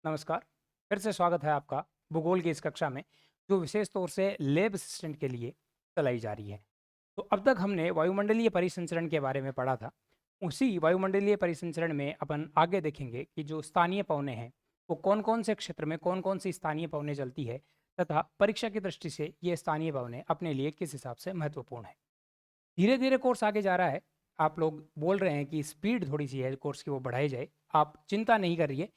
नमस्कार। फिर से स्वागत है आपका भूगोल की इस कक्षा में, जो विशेष तौर से लैब असिस्टेंट के लिए चलाई जा रही है। तो अब तक हमने वायुमंडलीय परिसंचरण के बारे में पढ़ा था। उसी वायुमंडलीय परिसंचरण में अपन आगे देखेंगे कि जो स्थानीय पवनें हैं, वो कौन-कौन से क्षेत्र में कौन-कौन सी स्थानीय पवनें चलती है तथा परीक्षा की दृष्टि से ये स्थानीय पवनें अपने लिए किस हिसाब से महत्वपूर्ण है। धीरे-धीरे कोर्स आगे जा रहा है। आप लोग बोल रहे हैं कि स्पीड थोड़ी-सी है कोर्स की, वो बढ़ाई जाए। आप चिंता नहीं करिए,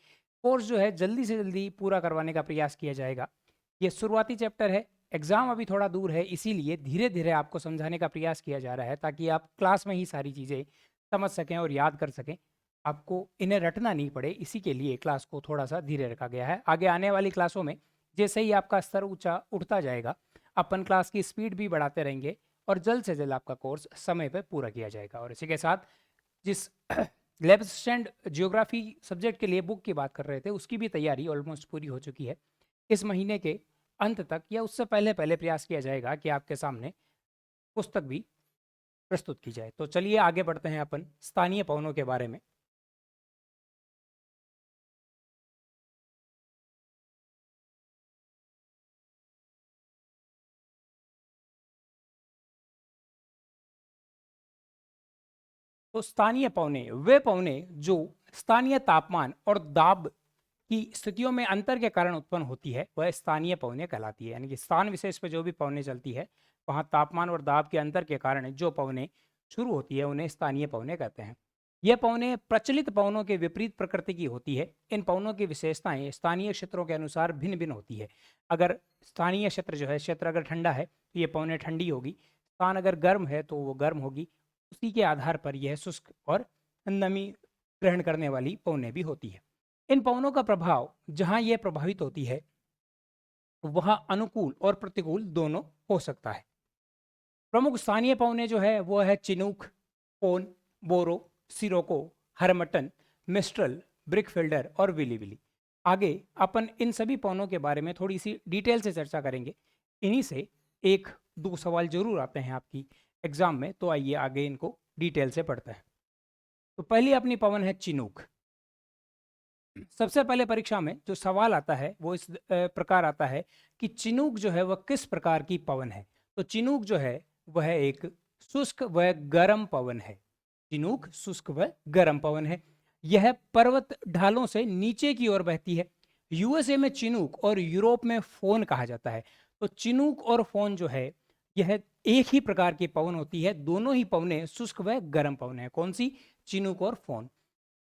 कोर्स जो है जल्दी से जल्दी पूरा करवाने का प्रयास किया जाएगा। ये शुरुआती चैप्टर है, एग्ज़ाम अभी थोड़ा दूर है, इसीलिए धीरे-धीरे आपको समझाने का प्रयास किया जा रहा है ताकि आप क्लास में ही सारी चीज़ें समझ सकें और याद कर सकें। आपको इन्हें रटना नहीं पड़े, इसी के लिए क्लास को थोड़ा-सा धीरे रखा गया है। आगे आने वाली क्लासों में जैसे ही आपका स्तर ऊँचा उठता जाएगा, अपन क्लास की स्पीड भी बढ़ाते रहेंगे और जल्द से जल्द आपका कोर्स समय पे पूरा किया जाएगा। और इसी के साथ जिस लैब असिस्टेंट ज्योग्राफी सब्जेक्ट के लिए बुक की बात कर रहे थे, उसकी भी तैयारी ऑलमोस्ट पूरी हो चुकी है। इस महीने के अंत तक या उससे पहले-पहले प्रयास किया जाएगा कि आपके सामने पुस्तक भी प्रस्तुत की जाए। तो चलिए आगे बढ़ते हैं अपन स्थानीय पवनों के बारे में। तो स्थानीय पवने वे पवने जो स्थानीय तापमान और दाब की स्थितियों में अंतर के कारण उत्पन्न होती है, वह स्थानीय पवने कहलाती है। यानी कि स्थान विशेष पे जो भी पवने चलती है, वहाँ तापमान और दाब के अंतर के कारण जो पवने शुरू होती है, उन्हें स्थानीय पवने कहते हैं। यह पवने प्रचलित पवनों के विपरीत प्रकृति की होती है। इन पवनों की विशेषताएं स्थानीय क्षेत्रों के अनुसार भिन्न भिन्न होती है। अगर स्थानीय क्षेत्र जो है, क्षेत्र अगर ठंडा है तो ये पवने ठंडी होगी, स्थान अगर गर्म है तो वो गर्म होगी। उसी के आधार पर यह शुष्क और नमी ग्रहण करने वाली पवने भी होती है। इन पवनों का प्रभाव जहां यह प्रभावित होती है, वहां अनुकूल और प्रतिकूल दोनों हो सकता है। प्रमुख स्थानीय पवने जो है वो है चिनूक, फोन, बोरो, सिरोको, हरमटन, मिस्ट्रल, ब्रिकफिल्डर और विली। आगे अपन इन सभी पवनों के बारे में थोड़ी सी डिटेल से चर्चा करेंगे। इन्हीं से एक दो सवाल जरूर आते हैं आपकी एग्जाम में, तो आइए आगे इनको डिटेल से पढ़ते हैं। तो पहली अपनी पवन है चिनूक। सबसे पहले परीक्षा में जो सवाल आता है वो इस प्रकार आता है कि चिनूक जो है वह किस प्रकार की पवन है। तो चिनूक जो है वह एक शुष्क व गर्म पवन है। चिनूक शुष्क व गर्म पवन है। यह पर्वत ढालों से नीचे की ओर बहती है। यूएसए में चिनूक और यूरोप में फोन कहा जाता है। तो चिनूक और फोन जो है, यह एक ही प्रकार की पवन होती है। दोनों ही पवनें शुष्क व गर्म पवन है। कौन सी? चिनूक और फोन।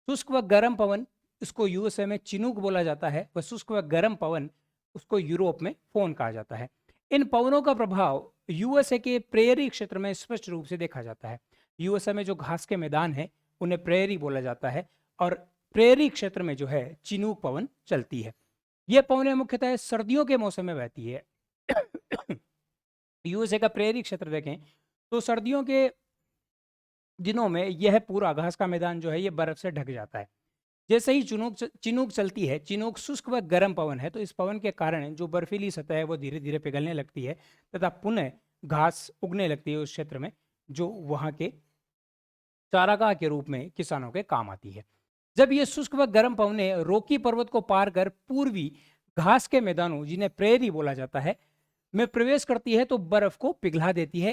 शुष्क व गर्म पवन, इसको यूएसए में चिनूक बोला जाता है, व शुष्क व गर्म पवन उसको यूरोप में फोन कहा जाता है। इन पवनों का प्रभाव यूएसए के प्रेयरी क्षेत्र में स्पष्ट रूप से देखा जाता है। यूएसए में जो घास के मैदान है उन्हें प्रेयरी बोला जाता है, और प्रेयरी क्षेत्र में जो है चिनूक पवन चलती है। यह पवनें मुख्यतः सर्दियों के मौसम में बहती है। यूएसए का प्रेयरी क्षेत्र देखें तो सर्दियों के दिनों में यह पूरा घास का मैदान जो है ये बर्फ से ढक जाता है। जैसे ही चिनूक चलती है, चिनूक शुष्क व गर्म पवन है, तो इस पवन के कारण जो बर्फीली सतह है वो धीरे धीरे पिघलने लगती है तथा पुनः घास उगने लगती है उस क्षेत्र में, जो वहां के चारागाह के रूप में किसानों के काम आती है। जब ये शुष्क व गर्म पवनें रोकी पर्वत को पार कर पूर्वी घास के मैदानों, जिन्हें प्रेरी बोला जाता है, में प्रवेश करती है, तो बर्फ को पिघला देती है।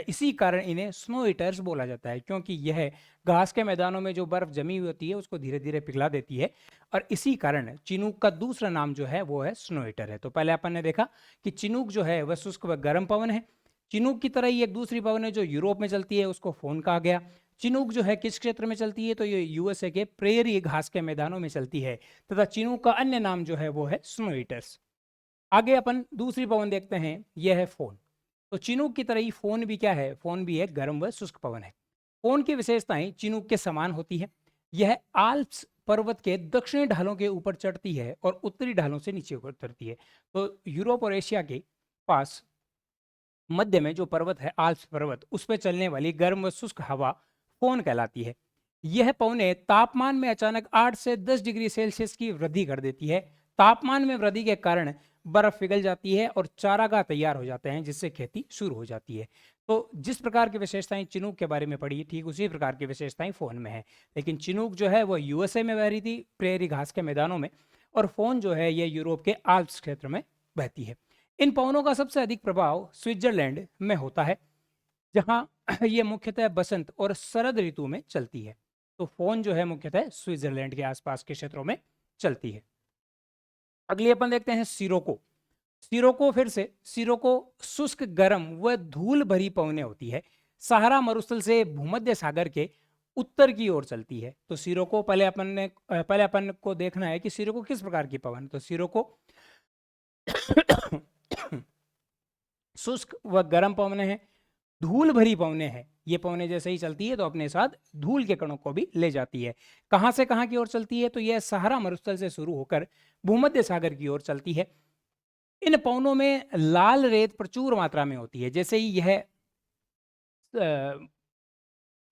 इसी कारण इन्हें स्नो ईटर्स बोला जाता है, क्योंकि यह घास के मैदानों में जो बर्फ जमी हुई होती है उसको धीरे धीरे पिघला देती है। और इसी कारण चिनूक का दूसरा नाम जो है वो है स्नो ईटर है। तो पहले अपन ने देखा कि चिनूक जो है वह शुष्क व गर्म पवन है। चिनूक की तरह ही एक दूसरी पवन है जो यूरोप में चलती है, उसको फोन कहा गया। चिनूक जो है किस क्षेत्र में चलती है? तो ये यूएसए के प्रेरी घास के मैदानों में चलती है, तथा चिनूक का अन्य नाम जो है वो है स्नो ईटर्स। आगे अपन दूसरी पवन देखते हैं, यह है फोन। तो चिनूक की तरह ही फोन भी क्या है? फोन भी एक गर्म व शुष्क पवन है। फोन की विशेषताएं चिनूक के समान होती है। यह आल्प्स पर्वत के दक्षिणी ढालों के ऊपर चढ़ती है और उत्तरी ढालों से नीचे उतरती है। तो यूरोप और एशिया के पास मध्य में जो पर्वत है, आल्प्स पर्वत, उस पर चलने वाली गर्म व शुष्क हवा फोन कहलाती है। यह पवने तापमान में अचानक 8 से 10 डिग्री सेल्सियस की वृद्धि कर देती है। तापमान में वृद्धि के कारण बर्फ पिघल जाती है और चारागाह तैयार हो जाते हैं, जिससे खेती शुरू हो जाती है। तो जिस प्रकार की विशेषताएं चिनूक के बारे में पढ़ी, ठीक उसी प्रकार की विशेषताएं फोन में है। लेकिन चिनूक जो है वो यूएसए में बह रही थी, प्रेरी घास के मैदानों में, और फोन जो है ये यूरोप के आल्प्स क्षेत्र में बहती है। इन पवनों का सबसे अधिक प्रभाव स्विट्जरलैंड में होता है, जहां ये मुख्यतः बसंत और शरद ऋतु में चलती है। तो फोन जो है मुख्यतः स्विट्जरलैंड के आसपास के क्षेत्रों में चलती है। अगली अपन देखते हैं सिरोको। सिरोको, फिर से सिरोको शुष्क, गर्म व धूल भरी पवनें होती है। सहारा मरुस्थल से भूमध्य सागर के उत्तर की ओर चलती है। तो सिरोको पहले अपन को देखना है कि सिरोको किस प्रकार की पवन। तो सिरोको शुष्क व गर्म पवनें हैं, धूल भरी पवनें हैं। ये पवनें जैसे ही चलती है तो अपने साथ धूल के कणों को भी ले जाती है। कहां से कहां की ओर चलती है? तो यह सहारा मरुस्थल से शुरू होकर भूमध्य सागर की ओर चलती है। इन पवनों में लाल रेत प्रचुर मात्रा में होती है। जैसे ही यह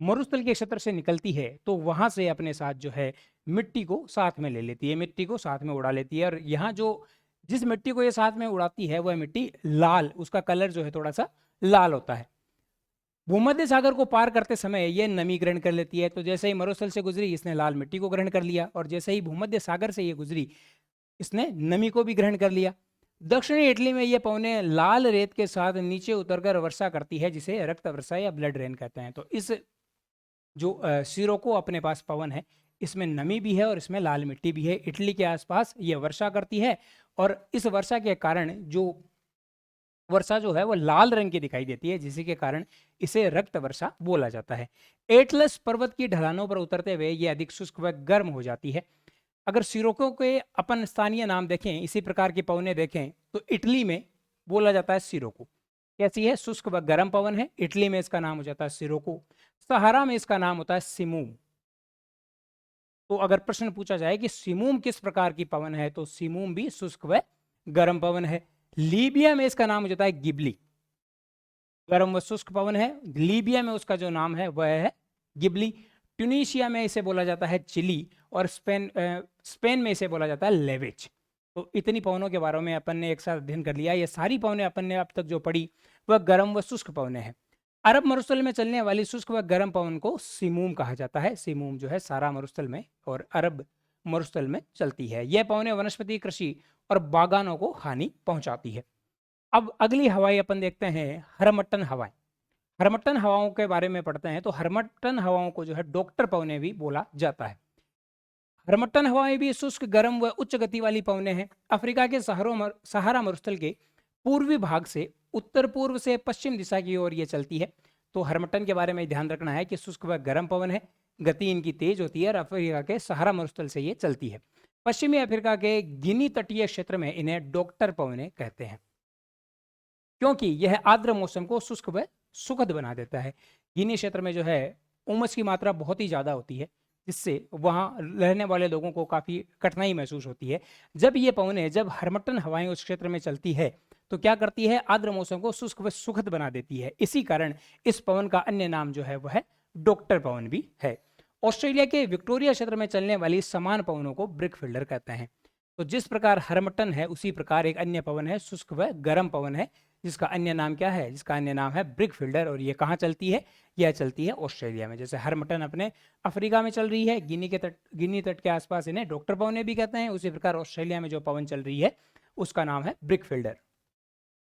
मरुस्थल के क्षेत्र से निकलती है तो वहां से अपने साथ जो है मिट्टी को साथ में ले लेती है, मिट्टी को साथ में उड़ा लेती है। और यहाँ जो जिस मिट्टी को ये साथ में उड़ाती है वह मिट्टी लाल, उसका कलर जो है थोड़ा सा लाल होता है। भूमध्य सागर को पार करते समय यह नमी ग्रहण कर लेती है। तो जैसे ही मरुस्थल से गुजरी इसने लाल मिट्टी को ग्रहण कर लिया, और जैसे ही भूमध्य सागर से ये गुजरी इसने नमी को भी ग्रहण कर लिया। दक्षिणी इटली में ये पवनें लाल रेत के साथ नीचे उतरकर वर्षा करती है, जिसे रक्त वर्षा या ब्लड रेन कहते हैं। तो इस जो सिरोको अपने पास पवन है, इसमें नमी भी है और इसमें लाल मिट्टी भी है। इटली के आसपास ये वर्षा करती है, और इस वर्षा के कारण जो वर्षा जो है वो लाल रंग की दिखाई देती है, जिसी के कारण इसे रक्त वर्षा बोला जाता है। एटलस पर्वत की ढलानों पर उतरते हुए ये अधिक शुष्क व गर्म हो जाती है। अगर सिरोको के अपन स्थानीय नाम देखें, इसी प्रकार की पवनें देखें, तो इटली में बोला जाता है सिरोको। कैसी है? शुष्क व गर्म पवन है। इटली में इसका नाम हो जाता है सिरोको। सहारा में इसका नाम होता है सिमूम। तो अगर प्रश्न पूछा जाए कि सिमूम किस प्रकार की पवन है, तो सिमूम भी शुष्क व गर्म पवन है। लीबिया में इसका नाम हो जाता है गिबली, गर्म व शुष्क पवन है। लीबिया में उसका जो नाम है वह है गिबली। ट्यूनीशिया में इसे बोला जाता है चिली, और स्पेन में इसे बोला जाता है लेविच। तो इतनी पवनों के बारे में अपन ने एक साथ अध्ययन कर लिया। ये सारी पवनें अपन ने अब तक जो पढ़ी वह गर्म व शुष्क पवनें हैं। अरब मरुस्थल में चलने वाली शुष्क व गर्म पवन को सिमूम कहा जाता है। सिमूम जो है सारा मरुस्थल में और अरब मरुस्थल में चलती है। यह पवनें वनस्पति, कृषि और बागानों को हानि पहुंचाती है। अब अगली हवाएं अपन देखते हैं, हरमट्टन हवाएं। हरमट्टन हवाओं के बारे में पढ़ते हैं। तो हरमट्टन हवाओं को जो है डॉक्टर पवनें भी बोला जाता है। हरमट्टन हवाएं भी शुष्क, गर्म व उच्च गति वाली पवनें हैं। अफ्रीका के सहारा मरुस्थल के पूर्वी भाग से उत्तर पूर्व से पश्चिम दिशा की ओर ये चलती है। तो हरमट्टन के बारे में ध्यान रखना है कि शुष्क व गर्म पवन है, गति इनकी तेज होती है, और अफ्रीका के सहारा मरुस्थल से ये चलती है। पश्चिमी अफ्रीका के गिनी तटीय क्षेत्र में इन्हें डॉक्टर पवनें कहते हैं, क्योंकि यह आर्द्र मौसम को शुष्क व सुखद बना देता है। गिनी क्षेत्र में जो है उमस की मात्रा बहुत ही ज़्यादा होती है, जिससे वहाँ रहने वाले लोगों को काफ़ी कठिनाई महसूस होती है। जब ये पवनें, जब हरमट्टन हवाएं उस क्षेत्र में चलती है तो क्या करती है? आर्द्र मौसम को शुष्क व सुखद बना देती है। इसी कारण इस पवन का अन्य नाम जो है वह है डॉक्टर पवन भी है। ऑस्ट्रेलिया के विक्टोरिया क्षेत्र में चलने वाली समान पवनों को ब्रिकफील्डर कहते हैं। तो जिस प्रकार हरमट्टन है, उसी प्रकार एक अन्य पवन है, शुष्क व गर्म पवन है, जिसका अन्य नाम क्या है? जिसका अन्य नाम है ब्रिकफील्डर। और ये कहाँ चलती है? यह चलती है ऑस्ट्रेलिया में। जैसे हरमट्टन अपने अफ्रीका में चल रही है, गिनी तट के आसपास इन्हें डॉक्टर पवनें भी कहते हैं, उसी प्रकार ऑस्ट्रेलिया में जो पवन चल रही है उसका नाम है ब्रिकफील्डर।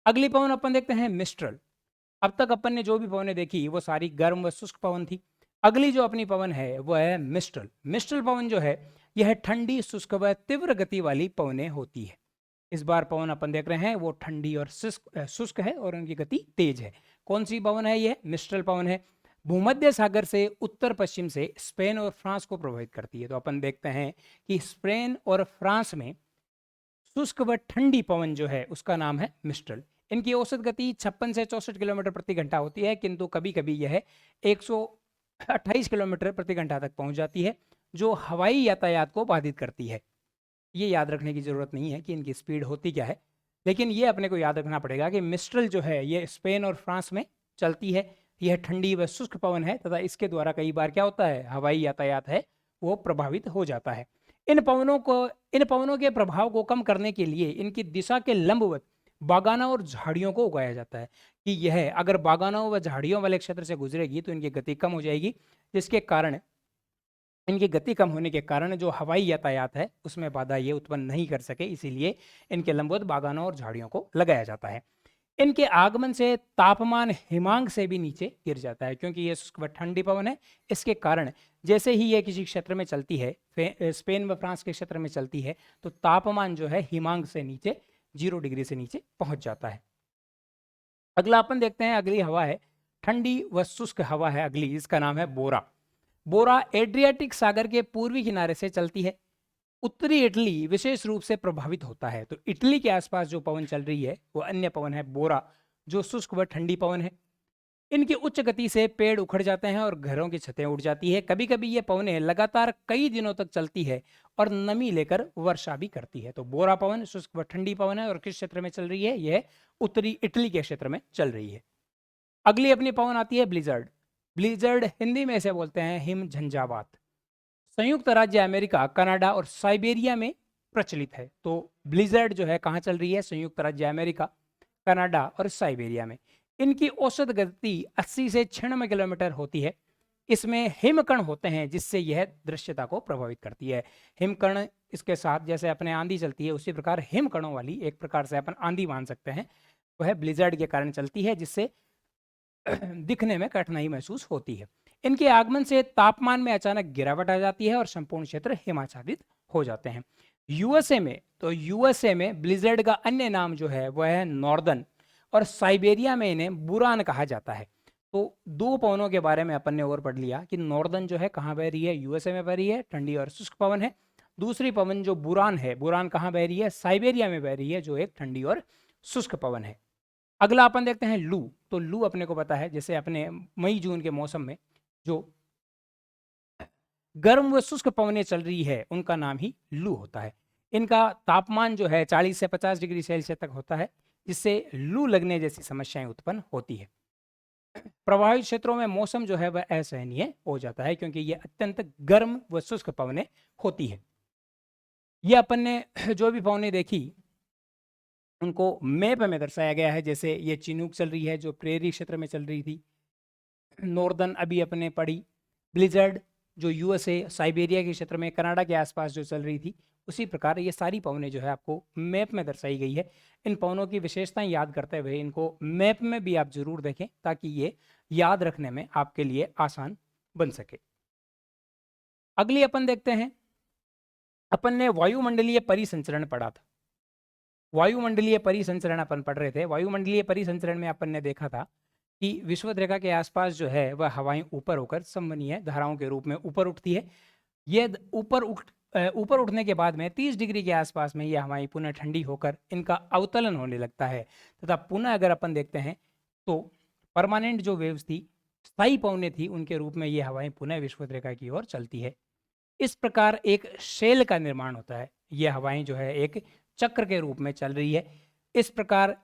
अगली पवन अपन देखते हैं मिस्ट्रल। अब तक अपन ने जो भी पवनें देखी वो सारी गर्म व शुष्क पवन थी। अगली जो अपनी पवन है वह है मिस्ट्रल। मिस्ट्रल पवन जो है यह ठंडी, शुष्क व तीव्र गति वाली पवनें होती है। इस बार पवन अपन देख रहे हैं वो ठंडी और शुष्क है और उनकी गति तेज है। कौन सी पवन है? यह मिस्ट्रल पवन है। भूमध्य सागर से उत्तर पश्चिम से स्पेन और फ्रांस को प्रभावित करती है। तो अपन देखते हैं कि स्पेन और फ्रांस में शुष्क व ठंडी पवन जो है उसका नाम है मिस्ट्रल। इनकी औसत गति 56 से 64 किलोमीटर प्रति घंटा होती है, किंतु कभी कभी यह 128 किलोमीटर प्रति घंटा तक पहुंच जाती है, जो हवाई यातायात को बाधित करती है। ये याद रखने की जरूरत नहीं है कि इनकी स्पीड होती क्या है, लेकिन ये अपने को याद रखना पड़ेगा कि मिस्ट्रल जो है ये स्पेन और फ्रांस में चलती है। यह ठंडी व शुष्क पवन है तथा इसके द्वारा कई बार क्या होता है? हवाई यातायात है वो प्रभावित हो जाता है। इन पवनों के प्रभाव को कम करने के लिए इनकी दिशा के लंबवत बागानों और झाड़ियों को उगाया जाता है कि यह अगर बागानों व झाड़ियों वाले क्षेत्र से गुजरेगी तो इनकी गति कम हो जाएगी, जिसके कारण इनकी गति कम होने के कारण जो हवाई यातायात है उसमें बाधा ये उत्पन्न नहीं कर सके, इसीलिए इनके लंबवत बागानों और झाड़ियों को लगाया जाता है। इनके आगमन से तापमान हिमांक से भी नीचे गिर जाता है, क्योंकि ये शुष्क व ठंडी पवन है। इसके कारण जैसे ही ये किसी क्षेत्र में चलती है, स्पेन व फ्रांस के क्षेत्र में चलती है, तो तापमान जो है हिमांक से नीचे 0 डिग्री से नीचे पहुंच जाता है। अगला अपन देखते हैं, अगली हवा है ठंडी व शुष्क हवा है अगली, इसका नाम है बोरा। बोरा एड्रियाटिक सागर के पूर्वी किनारे से चलती है। उत्तरी इटली विशेष रूप से प्रभावित होता है। तो इटली के आसपास जो पवन चल रही है वो अन्य पवन है बोरा, जो शुष्क व ठंडी पवन है। इनकी उच्च गति से पेड़ उखड़ जाते हैं और घरों की छतें उड़ जाती है। कभी कभी ये पवनें लगातार कई दिनों तक चलती है और नमी लेकर वर्षा भी करती है। तो बोरा पवन शुष्क व ठंडी पवन है और किस क्षेत्र में चल रही है? यह उत्तरी इटली के क्षेत्र में चल रही है। अगली अपनी पवन आती है ब्लिजर्ड। ब्लिजर्ड हिंदी में इसे बोलते हैं हिम झंझावात। संयुक्त राज्य अमेरिका, कनाडा और साइबेरिया में प्रचलित है। तो ब्लिजर्ड जो है कहाँ चल रही है? संयुक्त राज्य अमेरिका, कनाडा और साइबेरिया में। इनकी औसत गति 80 से 96 किलोमीटर होती है। इसमें हिमकण होते हैं जिससे यह दृश्यता को प्रभावित करती है। हिमकण इसके साथ जैसे अपने आंधी चलती है उसी प्रकार हिमकणों वाली एक प्रकार से अपन आंधी मान सकते हैं, वह ब्लिजर्ड के कारण चलती है, जिससे दिखने में कठिनाई महसूस होती है। इनके आगमन से तापमान में अचानक गिरावट आ जाती है और संपूर्ण क्षेत्र हिमाच्छादित हो जाते हैं। यूएसए में ब्लिजर्ड का अन्य नाम जो है वह है नॉर्दर्न, और साइबेरिया में इन्हें बुरान कहा जाता है। तो दो पवनों के बारे में अपन ने और पढ़ लिया कि नॉर्दर्न जो है कहाँ बह रही है? यूएसए में बह रही है, ठंडी और शुष्क पवन है। दूसरी पवन जो बुरान है, बुरान कहाँ बह रही है? साइबेरिया में बह रही है, जो एक ठंडी और शुष्क पवन है। अगला अपन देखते हैं लू। तो लू अपने को पता है, जैसे अपने मई जून के मौसम में जो गर्म व शुष्क पवनें चल रही है उनका नाम ही लू होता है। इनका तापमान जो है 40 से 50 डिग्री सेल्सियस तक होता है, जिससे लू लगने जैसी समस्याएं उत्पन्न होती है। प्रभावित क्षेत्रों में मौसम जो है वह असहनीय हो जाता है, क्योंकि यह अत्यंत गर्म व शुष्क पवनें होती है। यह अपन ने जो भी पवनें देखी उनको मैप में दर्शाया गया है। जैसे ये चिनूक चल रही है जो प्रेरी क्षेत्र में चल रही थी, नॉर्दर्न अभी अपने पढ़ी, ब्लिजर्ड जो यूएसए साइबेरिया के क्षेत्र में कनाडा के आसपास जो चल रही थी, उसी प्रकार ये सारी पवनें जो है आपको मैप में दर्शाई गई है। इन पवनों की विशेषताएं याद करते हुए इनको मैप में भी आप जरूर देखें, ताकि ये याद रखने में आपके लिए आसान बन सके। अगली अपन देखते हैं, अपन ने वायुमंडलीय परिसंचरण पढ़ा था। वायुमंडलीय परिसंचरण अपन पढ़ रहे थे। वायुमंडलीय परिसंचरण में अपन ने देखा था कि विषुवत रेखा के आसपास जो है वह हवाएं ऊपर होकर संवहनीय धाराओं के रूप में ऊपर उठती है। ये ऊपर उठने के बाद में 30 डिग्री के आसपास में ये हवाएं पुनः ठंडी होकर इनका अवतलन होने लगता है, तथा पुनः अगर अपन देखते हैं तो परमानेंट जो वेव्स थी, स्थायी पवनें थी, उनके रूप में ये हवाएं पुनः विषुवत रेखा की ओर चलती है। इस प्रकार एक शेल का निर्माण होता है। यह हवाएं जो है एक चक्र के रूप में चल रही है। इस प्रकार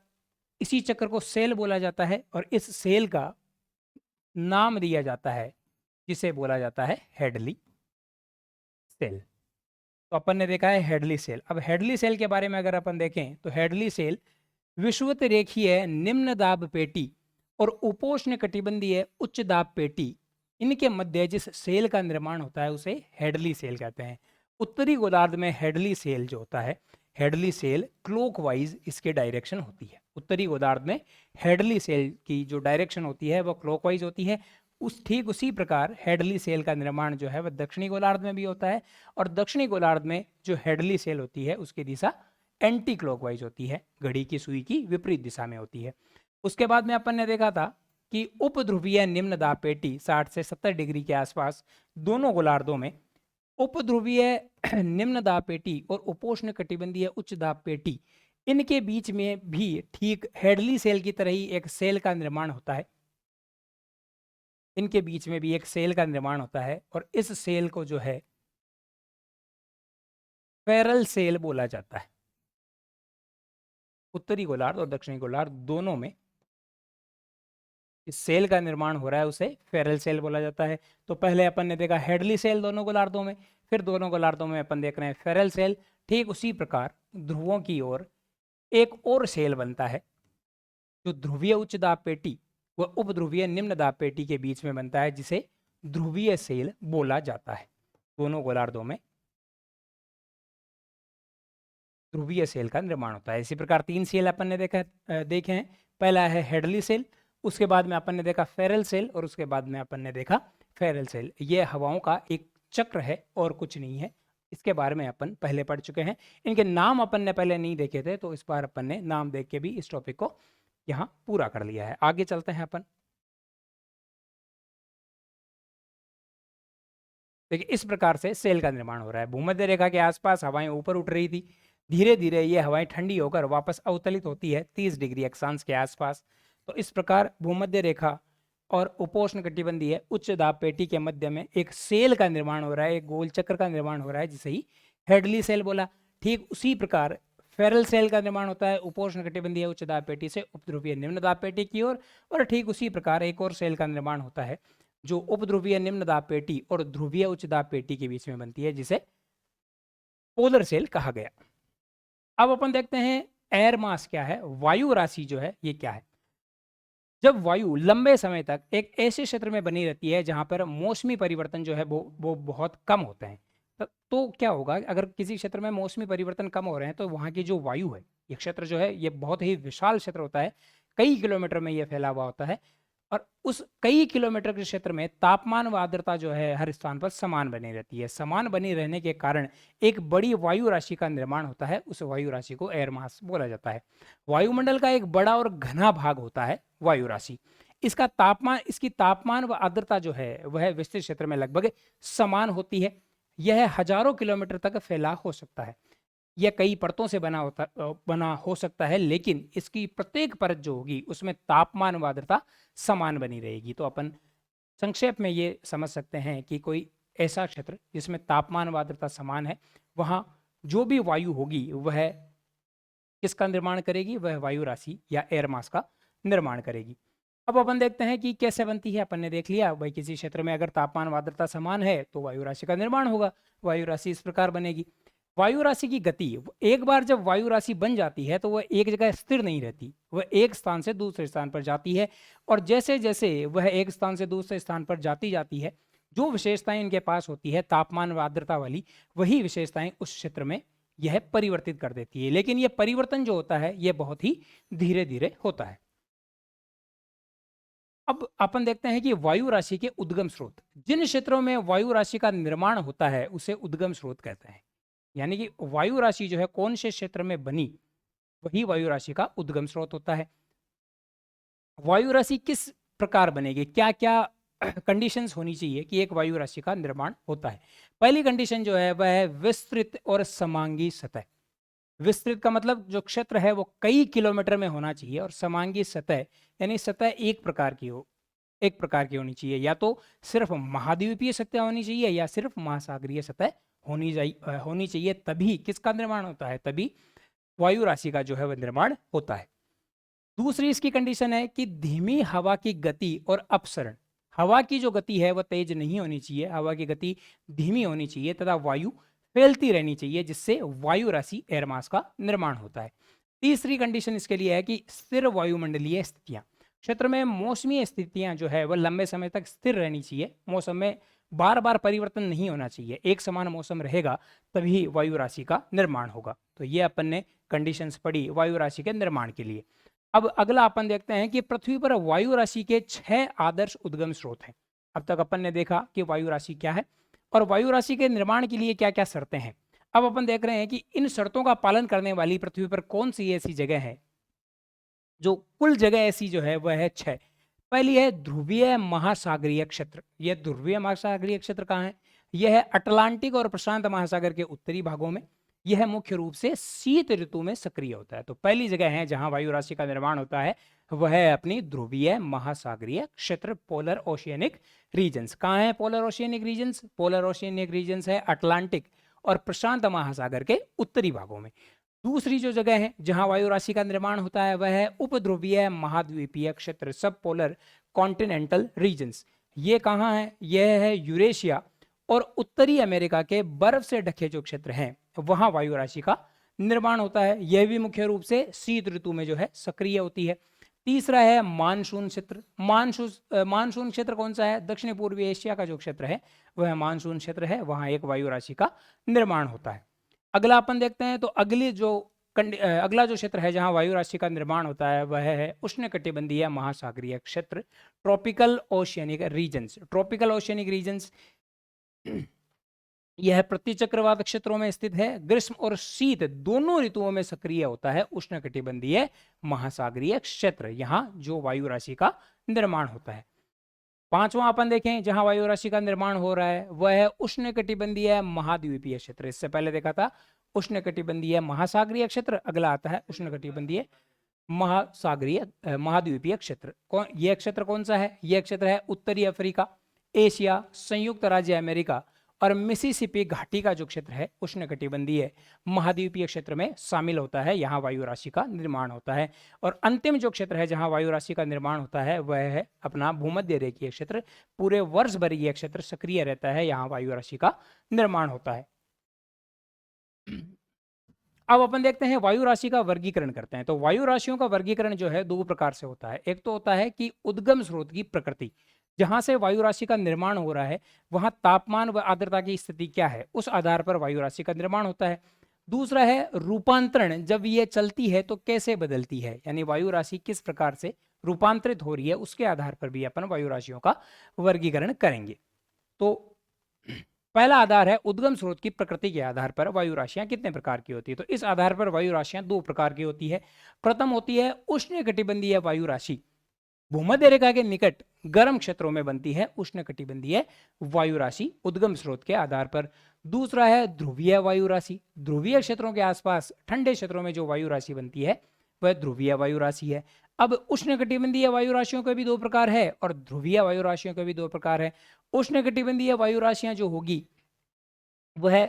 इसी चक्र को सेल बोला जाता है, और इस सेल का नाम दिया जाता है जिसे बोला जाता है हेडली सेल। तो अपन ने देखा है हेडली सेल। अब हेडली सेल के बारे में अगर अपन देखें तो हेडली सेल विषुवत रेखीय निम्न दाब पेटी और उपोष्ण कटिबंधीय उच्च दाब पेटी, इनके मध्य जिस सेल का निर्माण होता है उसे हेडली सेल कहते हैं। उत्तरी गोलार्ध में हेडली सेल जो होता है, हेडली सेल क्लॉकवाइज इसके डायरेक्शन होती है। उत्तरी गोलार्ध में हेडली सेल की जो डायरेक्शन होती है वह क्लॉकवाइज होती है। ठीक उसी प्रकार हेडली सेल का निर्माण जो है वह दक्षिणी गोलार्ध में भी होता है, और दक्षिणी गोलार्ध में जो हेडली सेल होती है उसकी दिशा एंटी क्लॉकवाइज होती है, घड़ी की सुई की विपरीत दिशा में होती है। उसके बाद में अपन ने देखा था कि उपध्रुवीय निम्न दाब पेटी 60 से 70 डिग्री के आसपास दोनों गोलार्धों में, उपध्रुवीय निम्न दाब पेटी और उपोष्ण कटिबंधीय उच्च दाब पेटी, इनके बीच में भी ठीक हेडली सेल की तरह ही एक सेल का निर्माण होता है। इनके बीच में भी एक सेल का निर्माण होता है, और इस सेल को जो है फेरल सेल बोला जाता है। उत्तरी गोलार्ध और दक्षिणी गोलार्ध दोनों में इस सेल का निर्माण हो रहा है उसे फेरल सेल बोला जाता है। तो पहले अपन ने देखा हेडली सेल दोनों गोलार्धों में, फिर दोनों गोलार्धों में अपन देख रहे हैं फेरल सेल। ठीक उसी प्रकार ध्रुवों की ओर एक और सेल बनता है जो ध्रुवीय उच्च दाब पेटी व उपध्रुवीय निम्न दाब पेटी के बीच में बनता है, जिसे ध्रुवीय सेल बोला जाता है। दोनों गोलार्धों में ध्रुवीय सेल का निर्माण होता है। इसी प्रकार 3 सेल अपन ने देखे हैं। पहला है हेडली सेल, उसके बाद में अपन ने देखा फेरल सेल, और उसके बाद में अपन ने देखा फेरल सेल। ये हवाओं का एक चक्र है और कुछ नहीं है। इसके बारे में अपन पहले पढ़ चुके हैं। इनके नाम अपन ने पहले नहीं देखे थे, तो इस बार अपन ने नाम देख के भी इस टॉपिक को यहाँ पूरा कर लिया है। आगे चलते हैं अपन। देखिए इस प्रकार से सेल का निर्माण हो रहा है। भूमध्य रेखा के आसपास हवाएं ऊपर उठ रही थी, धीरे धीरे ये हवाएं ठंडी होकर वापस अवतलित होती है 30 डिग्री अक्षांश के आसपास। तो इस प्रकार भूमध्य रेखा और उपोष्ण कटिबंधीय उच्च दाब पेटी के मध्य में एक सेल का निर्माण हो रहा है, एक गोल चक्र का निर्माण हो रहा है, जिसे ही हेडली सेल बोला। ठीक उसी प्रकार फेरल सेल का निर्माण होता है उपोष्ण कटिबंधीय उच्च दाब पेटी से उपध्रुवीय निम्न दाब पेटी की ओर, और ठीक उसी प्रकार एक और सेल का निर्माण होता है जो उपध्रुवीय निम्न दाब पेटी और ध्रुवीय उच्च दाब पेटी के बीच में बनती है, जिसे पोलर सेल कहा गया। अब अपन देखते हैं एयर मास क्या है, वायु राशि जो है ये क्या है। जब वायु लंबे समय तक एक ऐसे क्षेत्र में बनी रहती है जहां पर मौसमी परिवर्तन जो है वो बहुत कम होते हैं, तो क्या होगा, अगर किसी क्षेत्र में मौसमी परिवर्तन कम हो रहे हैं तो वहां की जो वायु है, ये क्षेत्र जो है ये बहुत ही विशाल क्षेत्र होता है, कई किलोमीटर में ये फैला हुआ होता है, और उस कई किलोमीटर के क्षेत्र में तापमान व आर्द्रता जो है हर स्थान पर समान बनी रहती है। समान बनी रहने के कारण एक बड़ी वायु राशि का निर्माण होता है, उस वायु राशि को एयर मास बोला जाता है। वायुमंडल का एक बड़ा और घना भाग होता है वायु राशि। इसकी तापमान व आर्द्रता जो है वह विस्तृत क्षेत्र में लगभग समान होती है। यह हजारों किलोमीटर तक फैला हो सकता है। यह कई परतों से बना हो सकता है, लेकिन इसकी प्रत्येक परत जो होगी उसमें तापमान व आर्द्रता समान बनी रहेगी। तो अपन संक्षेप में ये समझ सकते हैं कि कोई ऐसा क्षेत्र जिसमें तापमान व आर्द्रता समान है, वहाँ जो भी वायु होगी वह किसका निर्माण करेगी, वह वायु राशि या एयर मास का निर्माण करेगी। अब अपन देखते हैं कि कैसे बनती है। अपन ने देख लिया भाई, किसी क्षेत्र में अगर तापमान व आर्द्रता समान है तो वायु राशि का निर्माण होगा। वायु राशि इस प्रकार बनेगी। वायु राशि की गति, एक बार जब वायु राशि बन जाती है तो वह एक जगह स्थिर नहीं रहती, वह एक स्थान से दूसरे स्थान पर जाती है, और जैसे जैसे वह एक स्थान से दूसरे स्थान पर जाती है, जो विशेषताएं इनके पास होती है तापमान व आर्द्रता वाली, वही विशेषताएं उस क्षेत्र में यह परिवर्तित कर देती है। लेकिन यह परिवर्तन जो होता है यह बहुत ही धीरे धीरे होता है। अब अपन देखते हैं कि वायु राशि के उद्गम स्रोत। जिन क्षेत्रों में वायु राशि का निर्माण होता है उसे उद्गम स्रोत कहते हैं। यानी कि वायु राशि जो है कौन से क्षेत्र में बनी, वही वायु राशि का उद्गम स्रोत होता है। वायु राशि किस प्रकार बनेगी, क्या क्या कंडीशंस होनी चाहिए कि एक वायु राशि का निर्माण होता है। पहली कंडीशन जो है वह है विस्तृत और समांगी सतह। विस्तृत का मतलब जो क्षेत्र है वो कई किलोमीटर में होना चाहिए, और समांगी सतह यानी सतह एक प्रकार की होनी चाहिए। या तो सिर्फ महाद्वीपीय सतह होनी चाहिए या सिर्फ महासागरीय सतह होनी चाहिए, तभी किसका निर्माण होता है, तभी वायु राशि का जो है वह निर्माण होता है। दूसरी इसकी कंडीशन है कि धीमी हवा की गति और अपसरण। हवा की जो गति है वह तेज नहीं होनी चाहिए, हवा की गति धीमी होनी चाहिए, तथा वायु फैलती रहनी चाहिए, जिससे वायु राशि एयर मास का निर्माण होता है। तीसरी कंडीशन इसके लिए है कि स्थिर वायुमंडलीय स्थितियां। क्षेत्र में मौसमी स्थितियां जो है वह लंबे समय तक स्थिर रहनी चाहिए, मौसम में बार बार परिवर्तन नहीं होना चाहिए, एक समान मौसम रहेगा तभी वायु राशि का निर्माण होगा। तो ये अपन ने कंडीशंस पढ़ी वायु राशि के निर्माण के लिए। अब अगला अपन देखते हैं कि पृथ्वी पर वायु राशि के 6 आदर्श उद्गम स्रोत हैं। अब तक अपन ने देखा कि वायु राशि क्या है और वायु राशि के निर्माण के लिए क्या क्या शर्तें हैं। अब अपन देख रहे हैं कि इन शर्तों का पालन करने वाली पृथ्वी पर कौन सी ऐसी जगह है, जो कुल जगह ऐसी जो है वह है 6। पहली है ध्रुवीय महासागरीय क्षेत्र। यह ध्रुवीय महासागरीय क्षेत्र कहाँ है, यह है अटलांटिक और प्रशांत महासागर के उत्तरी भागों में। यह मुख्य रूप से शीत ऋतु में सक्रिय होता है। तो पहली जगह है जहां वायु राशि का निर्माण होता है वह है अपनी ध्रुवीय महासागरीय क्षेत्र, पोलर ओशियनिक रीजन्स। कहाँ है polar oceanic regions, polar oceanic regions है अटलांटिक और प्रशांत महासागर के उत्तरी भागों में। दूसरी जो जगह है जहां वायु राशि का निर्माण होता है वह है उपध्रुवीय महाद्वीपीय क्षेत्र, सब पोलर कॉन्टिनेंटल रीजन्स। ये कहाँ है? यह है यूरेशिया और उत्तरी अमेरिका के बर्फ से ढके जो क्षेत्र हैं वहां वायु राशि का निर्माण होता है। यह भी मुख्य रूप से शीत ऋतु में जो है सक्रिय होती है। तीसरा है मानसून क्षेत्र। मानसून क्षेत्र कौन सा है? दक्षिण पूर्वी एशिया का जो क्षेत्र है वह मानसून क्षेत्र है, वहां एक वायु राशि का निर्माण होता है। अगला अपन देखते हैं, तो अगला जो क्षेत्र है जहां वायु राशि का निर्माण होता है वह है उष्णकटिबंधीय महासागरीय क्षेत्र, tropical oceanic regions. Tropical oceanic regions यह प्रतिचक्रवात क्षेत्रों में स्थित है। ग्रीष्म और शीत दोनों ऋतुओं में सक्रिय होता है उष्णकटिबंधीय महासागरीय क्षेत्र, यहां जो वायु राशि का निर्माण होता है। पांचवा अपन देखें जहां वायु राशि का निर्माण हो रहा है वह है उष्णकटिबंधीय महाद्वीपीय क्षेत्र। इससे पहले देखा था उष्णकटिबंधीय महासागरीय क्षेत्र, अगला आता है उष्णकटिबंधीय महाद्वीपीय क्षेत्र। यह क्षेत्र कौन सा है? यह क्षेत्र है उत्तरी अफ्रीका, एशिया, संयुक्त राज्य अमेरिका और मिसिसिपी घाटी का जो क्षेत्र है उष्णकटिबंधीय महाद्वीपीय क्षेत्र में शामिल होता है, यहाँ वायु राशि का निर्माण होता है। और अंतिम जो क्षेत्र है जहाँ वायु राशि का निर्माण होता है वह है अपना भूमध्य रेखीय क्षेत्र। पूरे वर्ष भर यह क्षेत्र सक्रिय रहता है, यहाँ वायु राशि का निर्माण होता है। अब अपन देखते हैं वायु राशि का वर्गीकरण करते हैं। तो वायु राशियों का वर्गीकरण जो है दो प्रकार से होता है। एक तो होता है कि उद्गम स्रोत की प्रकृति, जहां से वायु राशि का निर्माण हो रहा है वहां तापमान व आर्द्रता की स्थिति क्या है, उस आधार पर वायु राशि का निर्माण होता है। दूसरा है रूपांतरण, जब ये चलती है तो कैसे बदलती है, यानी वायु राशि किस प्रकार से रूपांतरित हो रही है, उसके आधार पर भी अपन वायु राशियों का वर्गीकरण करेंगे। तो पहला आधार है उद्गम स्रोत की प्रकृति के आधार पर वायु राशियां कितने प्रकार की होती है। तो इस आधार पर वायु राशियां दो प्रकार की होती है। प्रथम होती है उष्णकटिबंधीय वायु राशि, भूमध्य रेखा के निकट गर्म क्षेत्रों में बनती है उष्णकटिबंधीय वायु राशि उद्गम स्रोत के आधार पर। दूसरा है ध्रुवीय वायु राशि, ध्रुवीय क्षेत्रों के आसपास ठंडे क्षेत्रों में जो वायु राशि बनती है वह ध्रुवीय वायु राशि है। अब उष्णकटिबंधीय वायु राशियों के भी दो प्रकार है और ध्रुवीय वायु राशियों के भी दो प्रकार है। उष्णकटिबंधीय वायु राशियां जो होगी वह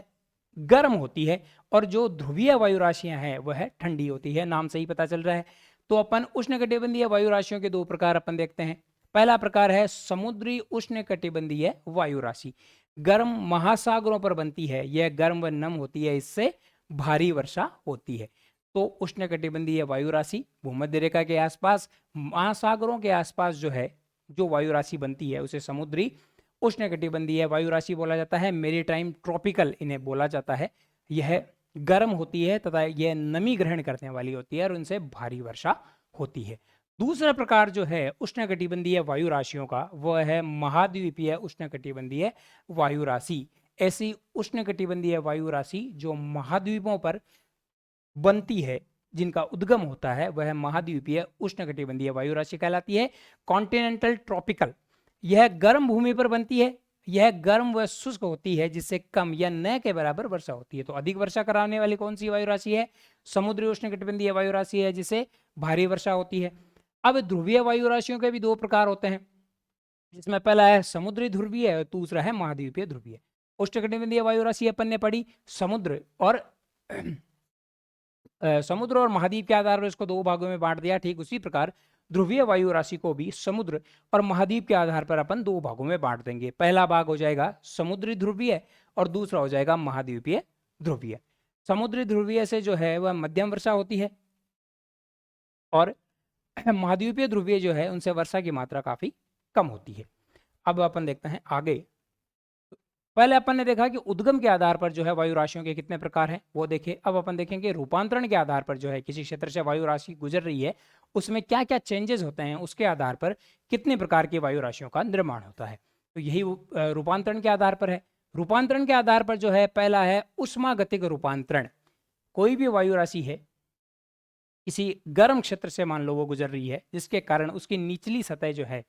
गर्म होती है और जो ध्रुवीय वायु राशियां हैं वह ठंडी होती है, नाम से ही पता चल रहा है। तो अपन उष्णकटिबंधीय वायु राशियों के दो प्रकार अपन देखते हैं। पहला प्रकार है समुद्री उष्णकटिबंधीय वायु राशि, गर्म महासागरों पर बनती है, यह गर्म व नम होती है, इससे भारी वर्षा होती है। तो उष्णकटिबंधीय वायु राशि भूमध्य रेखा के आसपास महासागरों के आसपास जो है जो वायु राशि बनती है उसे समुद्री उष्णकटिबंधीय वायु राशि बोला जाता है। मेरीटाइम ट्रॉपिकल इन्हें बोला जाता है। यह गर्म होती है तथा यह नमी ग्रहण करने वाली होती है और उनसे भारी वर्षा होती है। दूसरा प्रकार जो है उष्णकटिबंधीय वायु राशियों का वह है महाद्वीपीय उष्णकटिबंधीय वायु राशि। ऐसी उष्णकटिबंधीय वायु राशि जो महाद्वीपों पर बनती है, जिनका उद्गम होता है, वह महाद्वीपीय उष्णकटिबंधीय वायु राशि कहलाती है। कॉन्टिनेंटल ट्रॉपिकल, यह गर्म भूमि पर बनती है, यह गर्म व शुष्क होती है जिससे कम या न के बराबर वर्षा होती है। तो अधिक वर्षा कराने वाली कौन सी वायु राशि है? समुद्री उष्णकटिबंधीय वायु राशि है जिससे भारी वर्षा होती है। अब ध्रुवीय वायु राशियों के भी दो प्रकार होते हैं, जिसमें पहला है समुद्री ध्रुवीय और दूसरा है महाद्वीपीय ध्रुवीय। उष्णकटिबंधीय वायु राशि अपन ने पढ़ी समुद्र और महाद्वीप के आधार पर इसको दो भागों में बांट दिया। ठीक उसी प्रकार ध्रुवीय वायु राशि को भी समुद्र और महाद्वीप के आधार पर अपन दो भागों में बांट देंगे। पहला भाग हो जाएगा समुद्री ध्रुवीय और दूसरा हो जाएगा महाद्वीपीय ध्रुवीय। समुद्री ध्रुवीय से जो है वह मध्यम वर्षा होती है और महाद्वीपीय ध्रुवीय जो है उनसे वर्षा की मात्रा काफी कम होती है। अब अपन देखते हैं आगे। पहले अपन ने देखा कि उद्गम के आधार पर जो है वायु राशियों के कितने प्रकार हैं वो देखे। अब अपन देखेंगे रूपांतरण के आधार पर जो है किसी क्षेत्र से वायु राशि गुजर रही है उसमें क्या क्या चेंजेस होते हैं, उसके आधार पर कितने प्रकार की वायु राशियों का निर्माण होता है। तो यही रूपांतरण के आधार पर है। रूपांतरण के आधार पर जो है पहला है उष्मागतिक रूपांतरण। कोई भी वायु राशि है किसी गर्म क्षेत्र से मान लो वो गुजर रही है, जिसके कारण उसकी निचली सतह जो है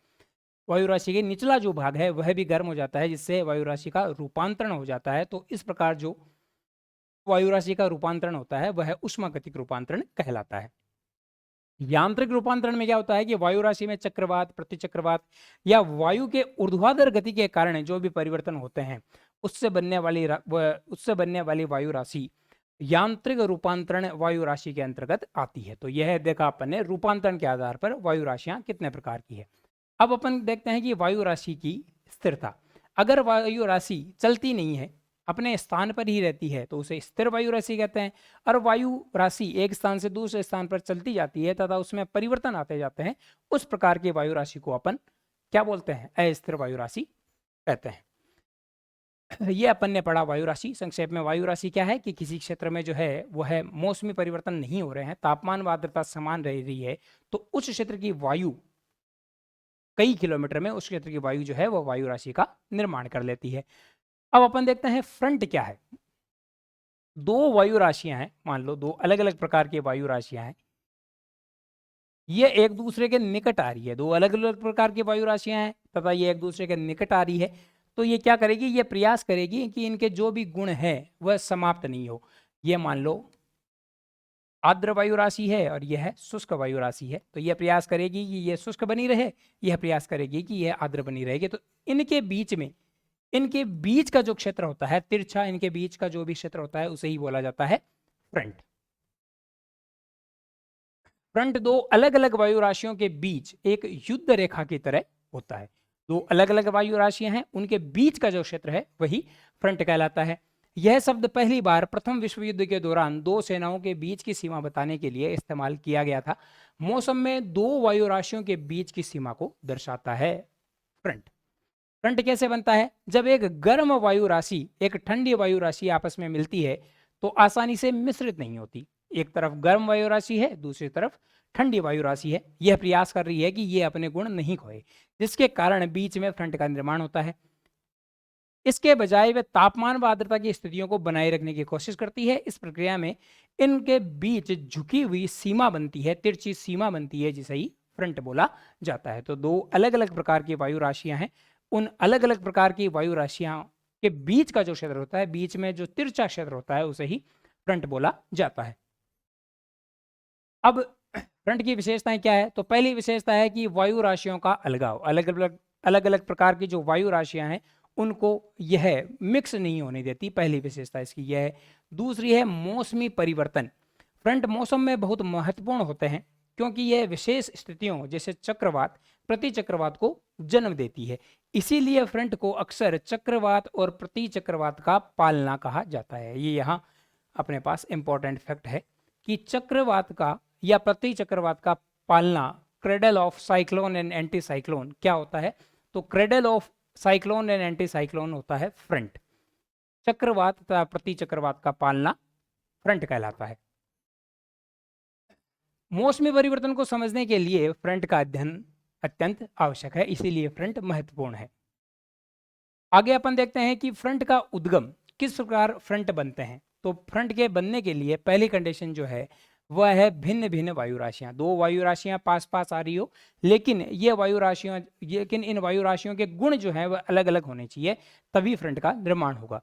वायु राशि के निचला जो भाग है वह भी गर्म हो जाता है, जिससे वायु राशि का रूपांतरण हो जाता है। तो इस प्रकार जो वायु राशि का रूपांतरण होता है वह उष्मागतिक रूपांतरण कहलाता है। यांत्रिक रूपांतरण में क्या होता है कि वायु राशि में चक्रवात, प्रतिचक्रवात या वायु के ऊर्ध्वाधर गति के कारण जो भी परिवर्तन होते हैं उससे बनने वाली वायु राशि यांत्रिक रूपांतरण वायु राशि के अंतर्गत आती है। तो यह देखा अपन ने रूपांतरण के आधार पर वायु राशियां कितने प्रकार की है। अब अपन देखते हैं कि वायु राशि की स्थिरता। अगर वायु राशि चलती नहीं है, अपने स्थान पर ही रहती है, तो उसे स्थिर वायु राशि कहते हैं। और वायु राशि एक स्थान से दूसरे स्थान पर चलती जाती है तथा उसमें परिवर्तन आते जाते हैं, उस प्रकार की वायु राशि को अपन क्या बोलते हैं? अस्थिर वायु राशि कहते हैं। ये अपन ने पढ़ा वायु राशि। संक्षेप में वायु राशि क्या है कि किसी क्षेत्र में जो है वो है मौसमी परिवर्तन नहीं हो रहे हैं, तापमान व आर्द्रता समान रह रही है, तो उस क्षेत्र की वायु कई किलोमीटर में उस क्षेत्र की वायु जो है वो वायु राशि का निर्माण कर लेती है। अब अपन देखते हैं फ्रंट क्या है। दो वायु राशियां हैं, मान लो दो अलग अलग प्रकार की वायु राशियां हैं, ये एक दूसरे के निकट आ रही है। दो अलग अलग प्रकार की वायु राशियां हैं तथा ये एक दूसरे के निकट आ रही है, तो ये क्या करेगी? ये प्रयास करेगी कि इनके जो भी गुण है वह समाप्त नहीं हो। ये मान लो आर्द्र वायु राशि है और यह है शुष्क वायु राशि है, तो यह प्रयास करेगी कि यह शुष्क बनी रहे, यह प्रयास करेगी कि यह आर्द्र बनी रहेगी। तो इनके बीच में, इनके बीच का जो क्षेत्र होता है तिरछा, इनके बीच का जो भी क्षेत्र होता है उसे ही बोला जाता है फ्रंट। फ्रंट दो अलग अलग वायु राशियों के बीच एक युद्ध रेखा की तरह होता है। दो अलग अलग वायु राशियां हैं, उनके बीच का जो क्षेत्र है वही फ्रंट कहलाता है। यह शब्द पहली बार प्रथम विश्व युद्ध के दौरान दो सेनाओं के बीच की सीमा बताने के लिए इस्तेमाल किया गया था। मौसम में दो वायु राशियों के बीच की सीमा को दर्शाता है फ्रंट। फ्रंट कैसे बनता है? जब एक गर्म वायु राशि एक ठंडी वायु राशि आपस में मिलती है तो आसानी से मिश्रित नहीं होती। एक तरफ गर्म वायु राशि है, दूसरी तरफ ठंडी वायु राशि है। यह प्रयास कर रही है कि ये अपने गुण नहीं खोए, जिसके कारण बीच में फ्रंट का निर्माण होता है। इसके बजाय वे तापमान व आर्द्रता की स्थितियों को बनाए रखने की कोशिश करती है। इस प्रक्रिया में इनके बीच झुकी हुई सीमा बनती है, तिरछी सीमा बनती है, जिसे ही फ्रंट बोला जाता है। तो दो अलग अलग प्रकार की वायु राशियां हैं, उन अलग अलग प्रकार की वायु राशियां के बीच का जो क्षेत्र होता है, बीच में जो तिरछा क्षेत्र होता है, उसे ही फ्रंट बोला जाता है। अब फ्रंट की विशेषताएं क्या है? तो पहली विशेषता है कि वायु राशियों का अलगाव। अलग अलग प्रकार की जो वायु राशियां हैं उनको यह मिक्स नहीं होने देती, पहली विशेषता इसकी यह है। दूसरी है मौसमी परिवर्तन। फ्रंट मौसम में बहुत महत्वपूर्ण होते हैं क्योंकि यह विशेष स्थितियों जैसे चक्रवात, प्रति चक्रवात को जन्म देती है। इसीलिए फ्रंट को अक्सर चक्रवात और प्रति चक्रवात का पालना कहा जाता है। ये यहाँ अपने पास इंपॉर्टेंट फैक्ट है कि चक्रवात का या प्रति चक्रवात का पालना, cradle of cyclone and anti cyclone क्या होता है? तो cradle of cyclone and anti cyclone होता है फ्रंट। चक्रवात तथा प्रति चक्रवात का पालना फ्रंट कहलाता है। मौसमी परिवर्तन को समझने के लिए फ्रंट का अध्ययन अत्यंत आवश्यक है, इसीलिए फ्रंट महत्वपूर्ण है। आगे अपन देखते हैं कि फ्रंट का उद्गम, किस प्रकार फ्रंट बनते हैं। तो फ्रंट के बनने के लिए पहली कंडीशन जो है वह है भिन्न भिन्न वायु राशियां। दो वायु राशियां पास पास आ रही हो, लेकिन इन वायु राशियों के गुण जो है वह अलग अलग होने चाहिए, तभी फ्रंट का निर्माण होगा।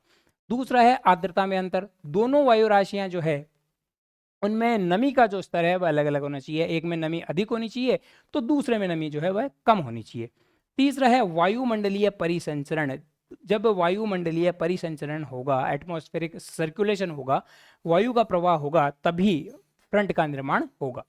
दूसरा है आर्द्रता में अंतर। दोनों वायु राशियां जो है उनमें नमी का जो स्तर है वह अलग अलग होना चाहिए। एक में नमी अधिक होनी चाहिए तो दूसरे में नमी जो है वह कम होनी चाहिए। तीसरा है वायुमंडलीय परिसंचरण। जब वायुमंडलीय परिसंचरण होगा, एटमॉस्फेरिक सर्कुलेशन होगा, वायु का प्रवाह होगा, तभी फ्रंट का निर्माण होगा।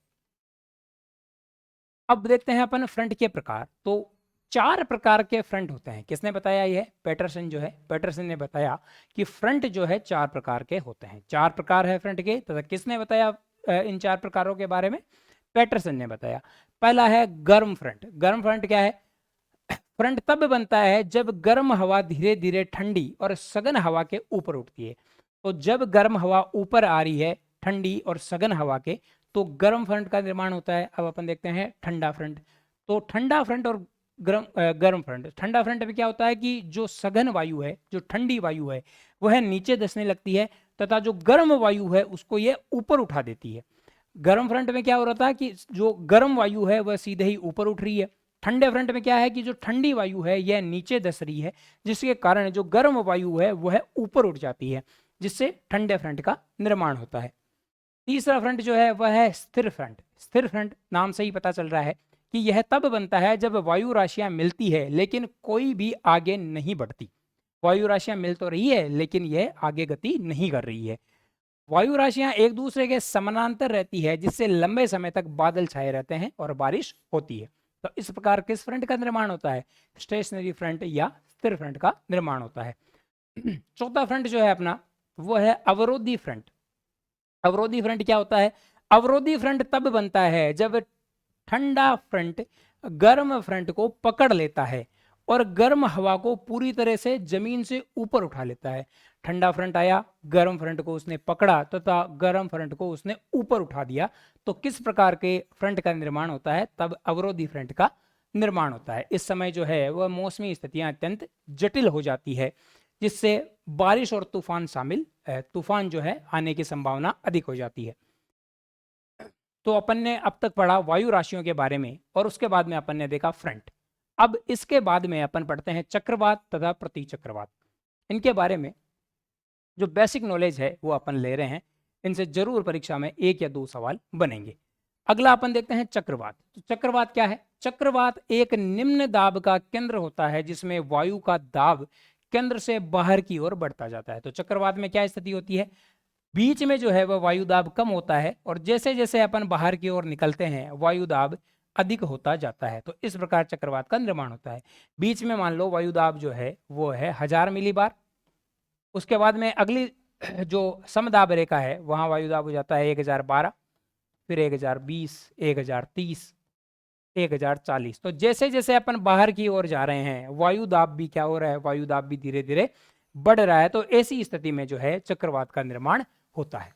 अब देखते हैं अपन फ्रंट के प्रकार। तो चार प्रकार के फ्रंट होते हैं। किसने बताया? यह पैटरसन जो है, पैटरसन ने बताया कि फ्रंट जो है चार प्रकार के होते हैं। चार प्रकार है फ्रंट के, तथा किसने बताया इन चार प्रकारों के बारे में? पैटरसन ने बताया। पहला है गर्म फ्रंट। गर्म फ्रंट क्या है? फ्रंट तब बनता है जब गर्म हवा धीरे धीरे ठंडी और सघन हवा के ऊपर उठती है। तो जब गर्म हवा ऊपर आ रही है ठंडी और सघन हवा के, तो गर्म फ्रंट का निर्माण होता है। अब अपन देखते हैं ठंडा फ्रंट। तो ठंडा फ्रंट और गर्म फ्रंट। ठंडा फ्रंट में क्या होता है कि जो सघन वायु है, जो ठंडी वायु है, वह नीचे धंसने लगती है तथा जो गर्म वायु है उसको ये ऊपर उठा देती है। गर्म फ्रंट में क्या हो रहा था कि जो गर्म वायु है वह सीधे ही ऊपर उठ रही है। ठंडे फ्रंट में क्या है कि जो ठंडी वायु है यह नीचे धस रही है, जिसके कारण जो गर्म वायु है वह ऊपर उठ जाती है, जिससे ठंडे फ्रंट का निर्माण होता है। तीसरा फ्रंट जो है वह है स्थिर फ्रंट। स्थिर फ्रंट नाम से ही पता चल रहा है कि यह तब बनता है जब वायु राशियां मिलती है लेकिन कोई भी आगे नहीं बढ़ती। वायु राशियां मिल तो रही है लेकिन यह आगे गति नहीं कर रही है। वायु राशियां एक दूसरे के समानांतर रहती है, जिससे लंबे समय तक बादल छाए रहते हैं और बारिश होती है। तो इस प्रकार किस फ्रंट का निर्माण होता है? स्टेशनरी फ्रंट या स्थिर फ्रंट का निर्माण होता है। चौथा फ्रंट जो है अपना वो है अवरोधी फ्रंट। अवरोधी फ्रंट क्या होता है? अवरोधी फ्रंट तब बनता है जब ठंडा फ्रंट गर्म फ्रंट को पकड़ लेता है और गर्म हवा को पूरी तरह से जमीन से ऊपर उठा लेता है। ठंडा फ्रंट आया, गर्म फ्रंट को उसने पकड़ा तथा गर्म फ्रंट को उसने ऊपर उठा दिया। तो किस प्रकार के फ्रंट का निर्माण होता है? तब अवरोधी फ्रंट का निर्माण होता है। इस समय जो है वह मौसमी स्थितियां अत्यंत जटिल हो जाती है, जिससे बारिश और तूफान शामिल तूफान जो है आने की संभावना अधिक हो जाती है। तो अपन ने अब तक पढ़ा वायु राशियों के बारे में और उसके बाद में अपन ने देखा फ्रंट। अब इसके बाद में अपन पढ़ते हैं चक्रवात तथा प्रतिचक्रवात। इनके बारे में जो बेसिक नॉलेज है वो अपन ले रहे हैं। इनसे जरूर परीक्षा में 1 या 2 सवाल बनेंगे। अगला अपन देखते हैं चक्रवात। तो चक्रवात क्या है? चक्रवात एक निम्न दाब का केंद्र होता है जिसमें वायु का दाब केंद्र से बाहर की ओर बढ़ता जाता है। तो चक्रवात में क्या स्थिति होती है? बीच में जो है वह वायु दाब कम होता है और जैसे जैसे अपन बाहर की ओर निकलते हैं वायु दाब अधिक होता जाता है। तो इस प्रकार चक्रवात का निर्माण होता है। बीच में मान लो वायु दाब जो है वो है 1000 मिलीबार। उसके बाद में अगली जो समदाब रेखा है वहां वायु दाब हो जाता है 1012, फिर 1020, 1030, 1040। तो जैसे जैसे अपन बाहर की ओर जा रहे हैं वायु दाब भी क्या हो रहा है? वायु दाब भी धीरे धीरे बढ़ रहा है। तो ऐसी स्थिति में जो है चक्रवात का निर्माण होता है।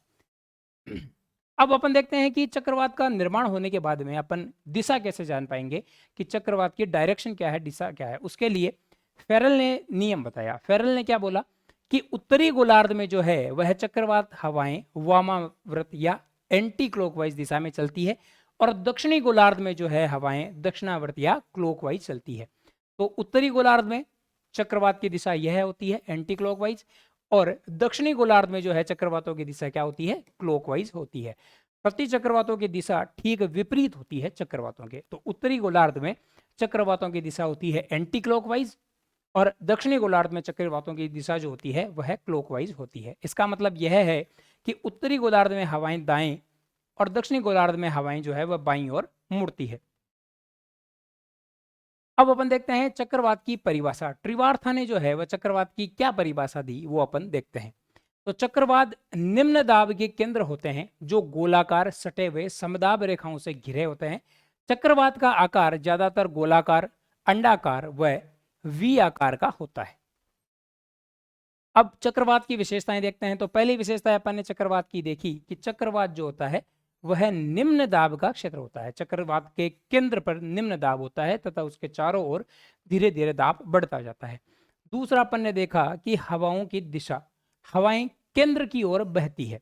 अब अपन देखते हैं कि चक्रवात का निर्माण होने के बाद में अपन दिशा कैसे जान पाएंगे कि चक्रवात की डायरेक्शन क्या है, दिशा क्या है। उसके लिए फेरल ने नियम बताया। फेरल ने क्या बोला कि उत्तरी गोलार्ध में जो है वह चक्रवात हवाएं वामाव्रत या एंटी क्लॉकवाइज दिशा में चलती है और दक्षिणी गोलार्ध में जो है हवाएं दक्षिणावर्त या क्लॉकवाइज चलती है। तो उत्तरी गोलार्ध में चक्रवात की दिशा यह होती है एंटी क्लॉकवाइज और दक्षिणी गोलार्ध में जो है चक्रवातों की दिशा क्या होती है? क्लॉकवाइज होती है। प्रति चक्रवातों की दिशा ठीक विपरीत होती है चक्रवातों के। तो उत्तरी गोलार्ध में चक्रवातों की दिशा होती है एंटी क्लॉकवाइज और दक्षिणी गोलार्ध में चक्रवातों की दिशा जो होती है वह क्लॉकवाइज होती है। इसका मतलब यह है कि उत्तरी गोलार्ध में हवाएं दाएं और दक्षिणी गोलार्ध में हवाएं जो है वह बाईं ओर मुड़ती है। अब अपन देखते हैं चक्रवात की परिभाषा। ट्रिवार्था ने जो है वह चक्रवात की क्या परिभाषा दी वो अपन देखते हैं। तो चक्रवात निम्न दाब के केंद्र होते हैं जो गोलाकार सटे हुए समदाब रेखाओं से घिरे होते हैं। चक्रवात का आकार ज्यादातर गोलाकार, अंडाकार व वी आकार का होता है। अब चक्रवात की विशेषताएं देखते हैं। तो पहली विशेषता अपन ने चक्रवात की देखी कि चक्रवात जो होता है वह निम्न दाब का क्षेत्र होता है। चक्रवात के केंद्र पर निम्न दाब होता है तथा उसके चारों ओर धीरे धीरे दाब बढ़ता जाता है। दूसरा अपन ने देखा कि हवाओं की दिशा, हवाएं केंद्र की ओर बहती है।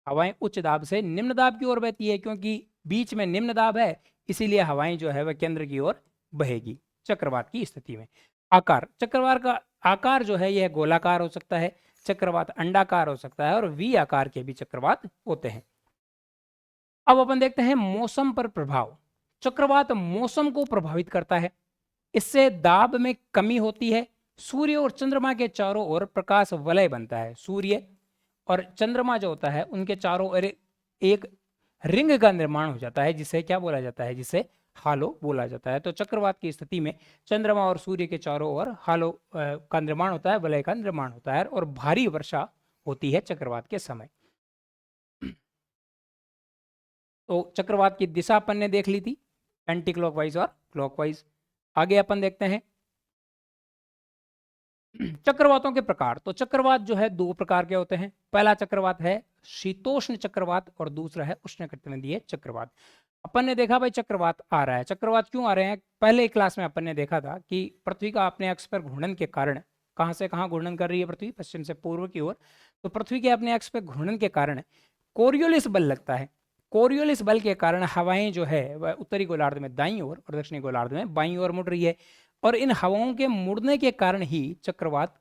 हवाएं उच्च दाब से निम्न दाब की ओर बहती है क्योंकि बीच में निम्न दाब है, इसीलिए हवाएं जो है वह केंद्र की ओर बहेगी चक्रवात की स्थिति में। आकार, चक्रवात का आकार जो है यह गोलाकार हो सकता है, चक्रवात अंडाकार हो सकता है और वी आकार के भी चक्रवात होते हैं। अब अपन देखते हैं मौसम पर प्रभाव। चक्रवात मौसम को प्रभावित करता है, इससे दाब में कमी होती है। सूर्य और चंद्रमा के चारों ओर प्रकाश वलय बनता है। सूर्य और चंद्रमा जो होता है उनके चारों ओर एक रिंग का निर्माण हो जाता है जिसे क्या बोला जाता है? जिसे हालो बोला जाता है। तो चक्रवात की स्थिति में चंद्रमा और सूर्य के चारों ओर हालो का निर्माण होता है, वलय का निर्माण होता है और भारी वर्षा होती है चक्रवात के समय। तो चक्रवात की दिशा अपन ने देख ली थी, एंटी क्लॉकवाइज और क्लॉकवाइज। आगे अपन देखते हैं चक्रवातों के प्रकार। तो चक्रवात जो है 2 प्रकार के होते हैं। पहला चक्रवात है शीतोष्ण चक्रवात और दूसरा है उष्णकटिबंधीय चक्रवात। अपन ने देखा भाई चक्रवात आ रहा है। चक्रवात क्यों आ रहे हैं? पहले क्लास में अपन ने देखा था कि पृथ्वी का अपने अक्ष पर घूर्णन के कारण, कहां से कहां घूर्णन कर रही है पृथ्वी? पश्चिम से पूर्व की ओर। तो पृथ्वी के अपने अक्ष पर घूर्णन के कारण कोरियोलिस बल लगता है। कोरियोलिस बल के कारण हवाएं जो है वह उत्तरी गोलार्ध में दाईं ओर और दक्षिणी गोलार्ध में बाईं ओर मुड़ रही है और इन हवाओं के मुड़ने के कारण ही चक्रवात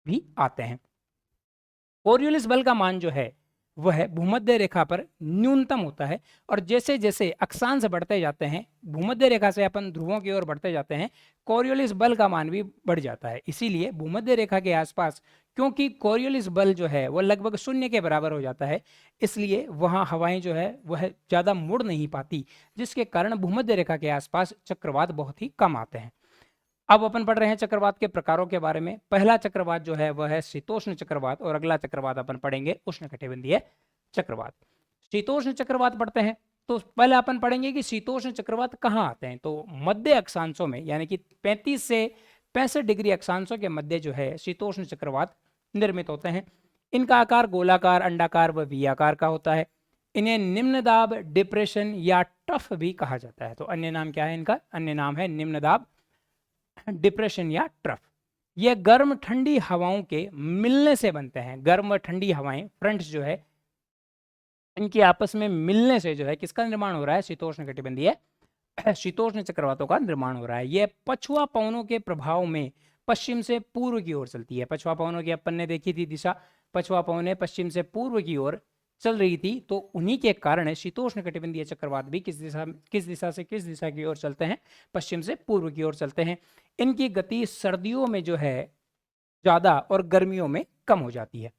भी आते हैं। कोरियोलिस बल का मान जो है वह भूमध्य रेखा पर न्यूनतम होता है और जैसे जैसे अक्षांश बढ़ते जाते हैं, भूमध्य रेखा से अपन ध्रुवों की ओर बढ़ते जाते हैं, कोरियोलिस बल का मान भी बढ़ जाता है। इसीलिए भूमध्य रेखा के आसपास क्योंकि कोरियोलिस बल जो है वो लगभग शून्य के बराबर हो जाता है, इसलिए वहाँ हवाएं जो है वह ज़्यादा मुड़ नहीं पाती, जिसके कारण भूमध्य रेखा के आसपास चक्रवात बहुत ही कम आते हैं। अब अपन पढ़ रहे हैं चक्रवात के प्रकारों के बारे में। पहला चक्रवात जो है वह है शीतोष्ण चक्रवात, और अगला चक्रवात अपन पढ़ेंगे उष्णकटिबंधीय चक्रवात। शीतोष्ण चक्रवात पढ़ते हैं तो पहले अपन पढ़ेंगे कि शीतोष्ण चक्रवात कहाँ आते हैं। तो मध्य अक्षांशों में, यानी कि 35 से 65 डिग्री अक्षांशों के मध्य जो है शीतोष्ण चक्रवात निर्मित होते हैं। इनका आकार गोलाकार, अंडाकार व वी आकार का होता है। इन्हें निम्न दाब, डिप्रेशन या टफ भी कहा जाता है। तो अन्य नाम क्या है इनका? अन्य नाम है निम्न दाब, डिप्रेशन या ट्रफ। ये गर्म ठंडी हवाओं के मिलने से बनते हैं। गर्म व ठंडी हवाएं, फ्रंट्स जो है, इनके आपस में मिलने से जो है किसका निर्माण हो रहा है? शीतोष्ण कटिबंधीय शीतोष्ण चक्रवातों का निर्माण हो रहा है। यह पछुआ पवनों के प्रभाव में पश्चिम से पूर्व की ओर चलती है। पछुआ पवनों की अपन ने देखी थी दिशा, पछुआ पवनें पश्चिम से पूर्व की ओर चल रही थी, तो उन्हीं के कारण शीतोष्ण कटिबंधीय चक्रवात भी किस दिशा से किस दिशा की ओर चलते हैं? पश्चिम से पूर्व की ओर चलते हैं। इनकी गति सर्दियों में जो है ज़्यादा और गर्मियों में कम हो जाती है।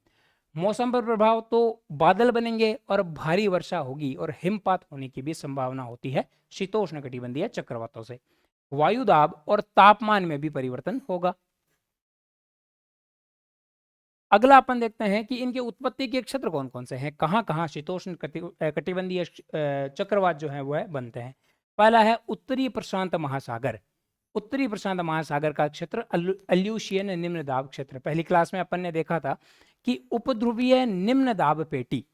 मौसम पर प्रभाव तो बादल बनेंगे और भारी वर्षा होगी और हिमपात होने की भी संभावना होती है शीतोष्ण कटिबंधीय चक्रवातों से। वायु दाब और तापमान में भी परिवर्तन होगा। अगला अपन देखते हैं कि इनके उत्पत्ति के क्षेत्र कौन कौन से हैं, कहाँ कहाँ शीतोष्ण कटिबंधीय चक्रवात जो है वह बनते हैं। पहला है उत्तरी प्रशांत महासागर। उत्तरी प्रशांत महासागर का क्षेत्र अल्यूशियन निम्न दाब क्षेत्र। पहली क्लास में अपन ने देखा था कि उपध्रुवीय निम्न दाब पेटी,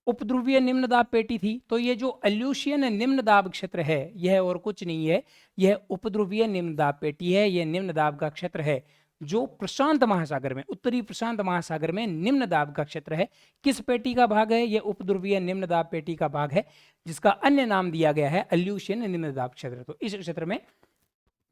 उपध्रुवीय निम्न दाब पेटी थी। तो ये जो अल्यूशियन निम्न दाब क्षेत्र है यह और कुछ नहीं है, यह उपध्रुवीय निम्न दाब पेटी है। यह निम्न दाब का क्षेत्र है जो प्रशांत महासागर में, उत्तरी प्रशांत महासागर में निम्न दाब का क्षेत्र है। किस पेटी का भाग है? यह उपध्रुवीय निम्न दाब पेटी का भाग है, जिसका अन्य नाम दिया गया है अल्यूशियन निम्न दाब क्षेत्र। तो इस क्षेत्र में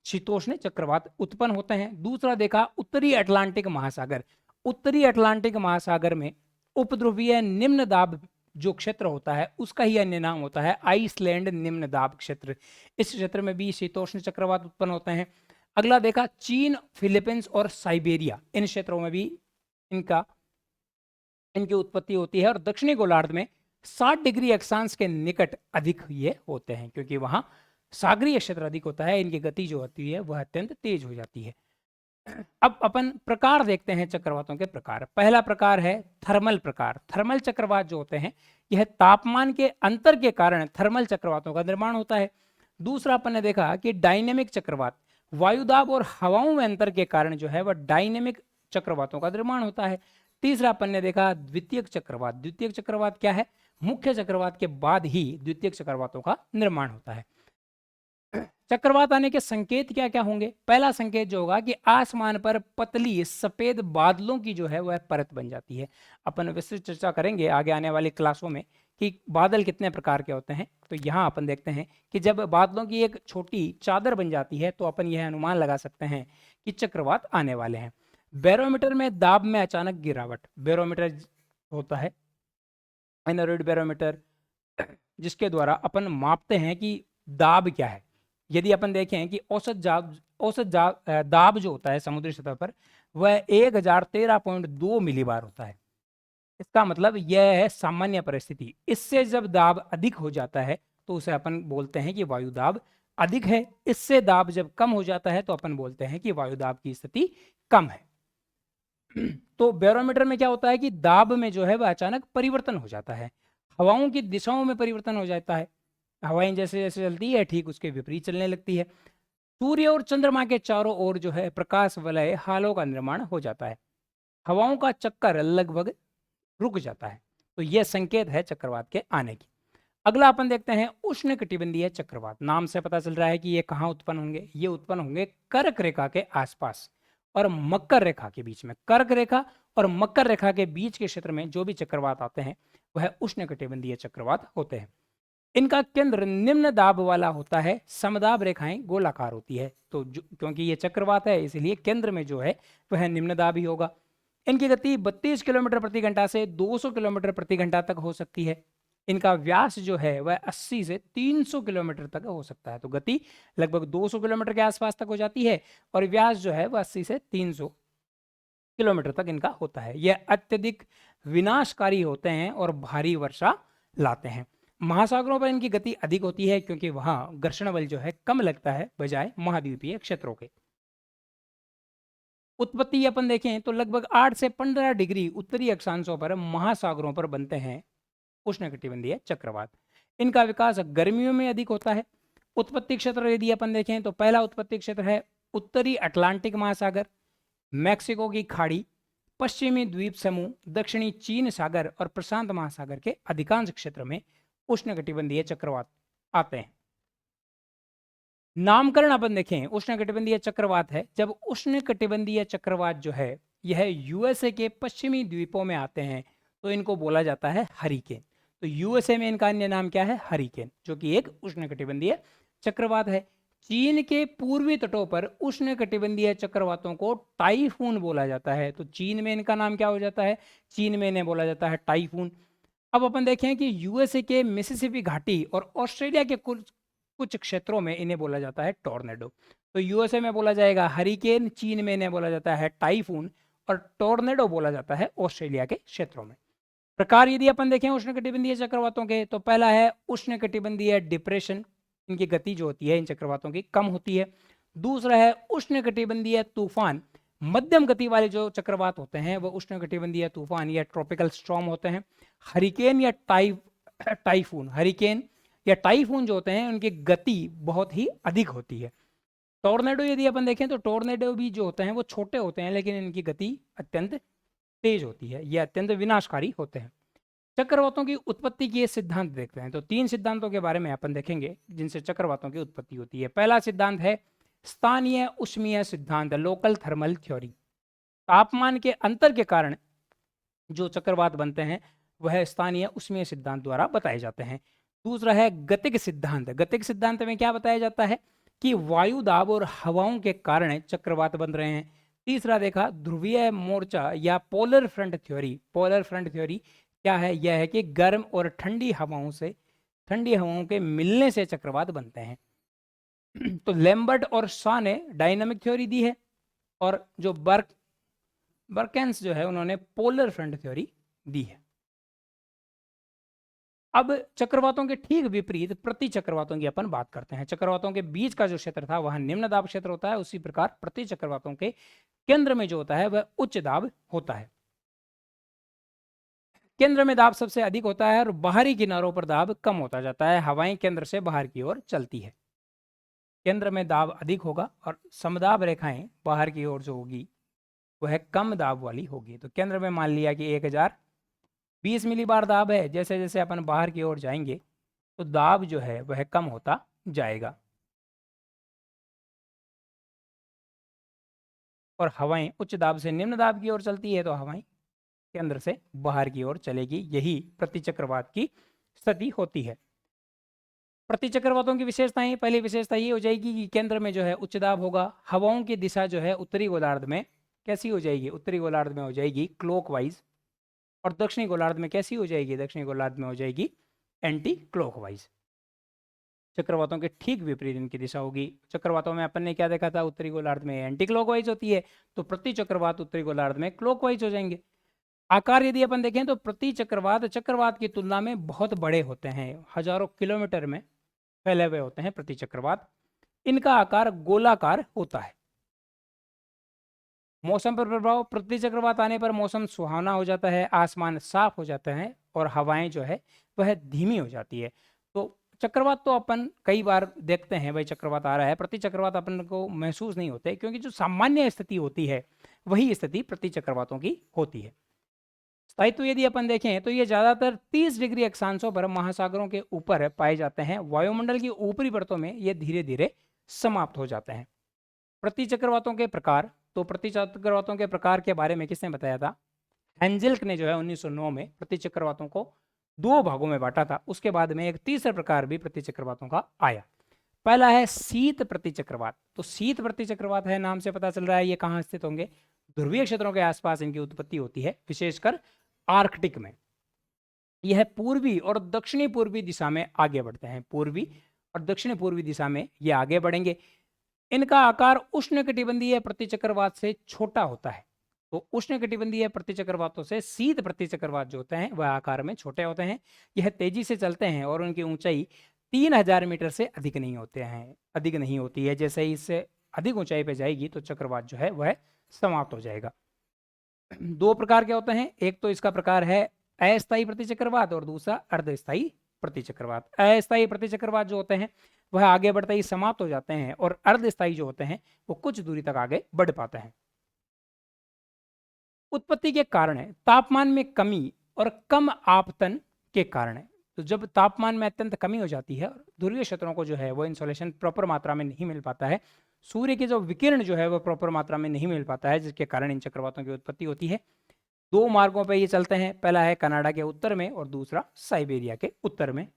शीतोष्ण चक्रवात उत्पन्न होते हैं। दूसरा देखा उत्तरी अटलांटिक महासागर। उत्तरी अटलांटिक महासागर में उपध्रुवीय निम्न दाब जो क्षेत्र होता है उसका ही अन्य नाम होता है आइसलैंड निम्न दाब क्षेत्र। इस क्षेत्र में भी शीतोष्ण चक्रवात उत्पन्न होते हैं। अगला देखा चीन, फिलीपींस और साइबेरिया, इन क्षेत्रों में भी इनकी उत्पत्ति होती है। और दक्षिणी गोलार्ध में 60 डिग्री अक्षांश के निकट अधिक ये होते हैं, क्योंकि वहां सागरीय क्षेत्र अधिक होता है। इनकी गति जो होती है वह अत्यंत तेज हो जाती है। अब अपन प्रकार देखते हैं चक्रवातों के प्रकार। पहला प्रकार है थर्मल प्रकार। थर्मल चक्रवात जो होते हैं यह तापमान के अंतर के कारण थर्मल चक्रवातों का निर्माण होता है। दूसरा अपन ने देखा कि डायनेमिक चक्रवात, वायुदाब और हवाओं में अंतर के कारण जो है वह डायनेमिक चक्रवातों का निर्माण होता है। तीसरा अपन ने देखा द्वितीयक चक्रवात। द्वितीयक चक्रवात क्या है? मुख्य चक्रवात के बाद ही द्वितीयक चक्रवातों का निर्माण होता है। चक्रवात आने के संकेत क्या क्या होंगे? पहला संकेत जो होगा कि आसमान पर पतली सफेद बादलों की जो है वह परत बन जाती है। अपन विस्तृत चर्चा करेंगे आगे आने वाली क्लासों में कि बादल कितने प्रकार के होते हैं। तो यहाँ अपन देखते हैं कि जब बादलों की एक छोटी चादर बन जाती है तो अपन यह अनुमान लगा सकते हैं कि चक्रवात आने वाले हैं। बैरोमीटर में दाब में अचानक गिरावट। बैरोमीटर होता है एनोरेड बैरोमीटर, जिसके द्वारा अपन मापते हैं कि दाब क्या है। यदि अपन देखें कि औसत दाब जो होता है समुद्री सतह पर वह 1013.2 मिलीबार होता है। इसका मतलब यह है सामान्य परिस्थिति। इससे जब दाब अधिक हो जाता है तो उसे अपन बोलते हैं कि वायु दाब अधिक है। इससे दाब जब कम हो जाता है तो अपन बोलते हैं कि वायु दाब की स्थिति कम है। तो बैरोमीटर में क्या होता है कि दाब में जो है वह अचानक परिवर्तन हो जाता है। हवाओं की दिशाओं में परिवर्तन हो जाता है। हवाएं जैसे जैसे चलती है ठीक उसके विपरीत चलने लगती है। सूर्य और चंद्रमा के चारों ओर जो है प्रकाश वलय हालों का निर्माण हो जाता है। हवाओं का चक्कर लगभग रुक जाता है। तो यह संकेत है चक्रवात के आने की। अगला अपन देखते हैं उष्ण कटिबंधीय चक्रवात। नाम से पता चल रहा है कि ये कहाँ उत्पन्न होंगे। ये उत्पन्न होंगे कर्क रेखा के आसपास और मकर रेखा के बीच में। कर्क रेखा और मकर रेखा के बीच के क्षेत्र में जो भी चक्रवात आते हैं वह उष्ण कटिबंधीय चक्रवात होते हैं। इनका केंद्र निम्न दाब वाला होता है। समदाब रेखाएं गोलाकार होती है। तो क्योंकि ये चक्रवात है इसलिए केंद्र में जो है वह निम्न दाब ही होगा। इनकी गति 32 किलोमीटर प्रति घंटा से 200 किलोमीटर प्रति घंटा तक हो सकती है। इनका व्यास जो है वह 80 से 300 किलोमीटर तक हो सकता है। तो गति लगभग 200 किलोमीटर के आसपास तक हो जाती है और व्यास जो है वह 80 से 300 किलोमीटर तक इनका होता है। यह अत्यधिक विनाशकारी होते हैं और भारी वर्षा लाते हैं। महासागरों पर इनकी गति अधिक होती है क्योंकि वहां घर्षण बल जो है कम लगता है बजाय महाद्वीपीय क्षेत्रों के। उत्पत्ति अपन देखें तो लगभग 8 से 15 डिग्री उत्तरी अक्षांशों पर महासागरों पर बनते हैं उष्णकटिबंधीय चक्रवात। इनका विकास गर्मियों में अधिक होता है। उत्पत्ति क्षेत्र यदि अपन देखें तो पहला उत्पत्ति क्षेत्र है उत्तरी अटलांटिक महासागर, मैक्सिको की खाड़ी, पश्चिमी द्वीप समूह, दक्षिणी चीन सागर और प्रशांत महासागर के अधिकांश क्षेत्र में उष्णकटिबंधीय चक्रवात आते हैं। नामकरण अपन देखें उष्णकटिबंधीय चक्रवात है। जब उष्णकटिबंधीय चक्रवात जो है यह यूएसए के पश्चिमी द्वीपों में आते हैं तो इनको बोला जाता है हरिकेन। तो यूएसए में इनका अन्य नाम क्या है? हरिकेन, जो कि एक उष्णकटिबंधीय चक्रवात है। चीन के पूर्वी तटों पर उष्णकटिबंधीय चक्रवातों को टाइफून बोला जाता है। तो चीन में इनका नाम क्या हो जाता है? चीन में इन्हें बोला जाता है टाइफून। अब अपन देखें कि यूएसए के मिसिसिपी घाटी और ऑस्ट्रेलिया के कुछ कुछ क्षेत्रों में इन्हें बोला जाता है टॉर्नेडो। तो यूएसए में बोला जाएगा हरिकेन, चीन में इन्हें बोला जाता है टाइफून और टॉर्नेडो बोला जाता है ऑस्ट्रेलिया के क्षेत्रों में। प्रकार यदि अपन देखें उष्णकटिबंधीय चक्रवातों के तो पहला है उष्णकटिबंधीय डिप्रेशन, इनकी गति जो होती है इन चक्रवातों की कम होती है। दूसरा है उष्णकटिबंधीय तूफान, मध्यम गति वाले जो चक्रवात होते हैं वो उष्णकटिबंधीय तूफान या ट्रॉपिकल स्टॉर्म होते हैं। हरिकेन या टाइफून, हरिकेन या टाइफून जो होते हैं उनकी गति बहुत ही अधिक होती है। टॉर्नेडो यदि अपन देखें तो टॉर्नेडो भी जो होते हैं वो छोटे होते हैं लेकिन इनकी गति अत्यंत तेज होती है, ये अत्यंत विनाशकारी होते हैं। चक्रवातों की उत्पत्ति के सिद्धांत देखते हैं। तो 3 सिद्धांतों के बारे में अपन देखेंगे जिनसे चक्रवातों की उत्पत्ति होती है। पहला सिद्धांत है स्थानीय उष्मीय सिद्धांत, लोकल थर्मल थ्योरी। तापमान के अंतर के कारण जो चक्रवात बनते हैं वह स्थानीय उष्मीय सिद्धांत द्वारा बताए जाते हैं। दूसरा है गतिक सिद्धांत। गतिक सिद्धांत में क्या बताया जाता है कि वायु दाब और हवाओं के कारण चक्रवात बन रहे हैं। तीसरा देखा ध्रुवीय मोर्चा या polar front theory. Polar front theory क्या है? यह है कि गर्म और ठंडी हवाओं के मिलने से चक्रवात बनते हैं। तो लैम्बर्ट और शॉ ने डायनामिक थ्योरी दी है और जो बर्केंस जो है उन्होंने पोलर फ्रंट थ्योरी दी है। अब चक्रवातों के ठीक विपरीत प्रति चक्रवातों की अपन बात करते हैं। चक्रवातों के बीच का जो क्षेत्र था वह निम्न दाब क्षेत्र होता है, उसी प्रकार प्रति चक्रवातों के केंद्र में जो होता है वह उच्च दाब होता है। केंद्र में दाब सबसे अधिक होता है और बाहरी किनारों पर दाब कम होता जाता है। हवाएं केंद्र से बाहर की ओर चलती है। केंद्र में दाब अधिक होगा और समदाब रेखाएं बाहर की ओर जो होगी वह कम दाब वाली होगी। तो केंद्र में मान लिया कि 1020 मिलीबार दाब है। जैसे जैसे अपन बाहर की ओर जाएंगे तो दाब जो है वह कम होता जाएगा और हवाएं उच्च दाब से निम्न दाब की ओर चलती है तो हवाएं केंद्र से बाहर की ओर चलेगी। यही प्रतिचक्रवात की स्थिति होती है। प्रतिचक्रवातों की विशेषताएं, पहली विशेषता ये हो जाएगी कि केंद्र में जो है उच्च दाब होगा। हवाओं की दिशा जो है उत्तरी गोलार्ध में कैसी हो जाएगी? उत्तरी गोलार्ध में हो जाएगी क्लॉकवाइज और दक्षिणी गोलार्ध में कैसी हो जाएगी? दक्षिणी गोलार्ध में हो जाएगी एंटी क्लॉकवाइज। चक्रवातों के ठीक विपरीत इनकी दिशा होगी। चक्रवातों में अपन ने क्या देखा था? उत्तरी गोलार्ध में एंटी क्लॉकवाइज होती है, तो प्रति चक्रवात उत्तरी गोलार्ध में क्लॉकवाइज हो जाएंगे। आकार यदि अपन देखें तो प्रति चक्रवात की तुलना में बहुत बड़े होते हैं, हजारों किलोमीटर में फैले हुए होते हैं प्रति चक्रवात। इनका आकार गोलाकार होता है। मौसम पर प्रभाव, प्रति चक्रवात आने पर मौसम सुहावना हो जाता है, आसमान साफ हो जाता है और हवाएं जो है वह धीमी हो जाती है। तो चक्रवात तो अपन कई बार देखते हैं भाई चक्रवात आ रहा है, प्रति चक्रवात अपन को महसूस नहीं होते क्योंकि जो सामान्य स्थिति होती है वही स्थिति प्रति चक्रवातों की होती है। स्थायित्व यदि अपन देखें तो ये ज्यादातर 30 डिग्री अक्षांशों पर महासागरों के ऊपर पाए जाते हैं। वायुमंडल की ऊपरी परतों में ये धीरे धीरे समाप्त हो जाते हैं। प्रति चक्रवातों के प्रकार, तो प्रति चक्रवातों के प्रकार के बारे में किसने बताया था? हेंजेल्क ने जो है 1909 में प्रति चक्रवातों को 2 भागों में बांटा था। उसके बाद में एक तीसरा प्रकार भी प्रति चक्रवातों का आया। पहला है शीत प्रति चक्रवात। तो शीत प्रति चक्रवात है, नाम से पता चल रहा है ये कहाँ स्थित होंगे? ध्रुवीय क्षेत्रों के आसपास इनकी उत्पत्ति होती है, विशेषकर आर्कटिक में। यह पूर्वी और दक्षिणी पूर्वी दिशा में आगे बढ़ते हैं। पूर्वी और दक्षिणी पूर्वी दिशा में ये आगे बढ़ेंगे। इनका आकार उष्णकटिबंधीय प्रतिचक्रवात से छोटा होता है। तो उष्ण कटिबंधीय प्रतिचक्रवातों से शीत प्रतिचक्रवात जो होते हैं वह आकार में छोटे होते हैं, यह तेजी से चलते हैं और उनकी ऊंचाई 3000 मीटर से अधिक नहीं होती है। जैसे ही इससे अधिक ऊंचाई पे जाएगी तो चक्रवात जो है वह समाप्त हो जाएगा। दो प्रकार के होते हैं, एक तो इसका प्रकार है अस्थायी प्रतिचक्रवात और दूसरा अर्धस्थायी प्रतिचक्रवात। अस्थायी प्रतिचक्रवात जो होते हैं वह आगे बढ़ते ही समाप्त हो जाते हैं और अर्धस्थायी जो होते हैं वो कुछ दूरी तक आगे बढ़ पाते हैं। उत्पत्ति के कारण है तापमान में कमी और कम आपतन के कारण है। तो जब तापमान में अत्यंत कमी हो जाती है और ध्रुवीय क्षेत्रों को जो है वो इंसोलेशन प्रॉपर मात्रा में नहीं मिल पाता है, सूर्य की जो विकिरण जो है वो प्रॉपर मात्रा में नहीं मिल पाता है, जिसके कारण इन चक्रवातों की उत्पत्ति होती है। दो मार्गों पर ये चलते हैं, पहला है कनाडा के उत्तर में और दूसरा साइबेरिया के उत्तर में।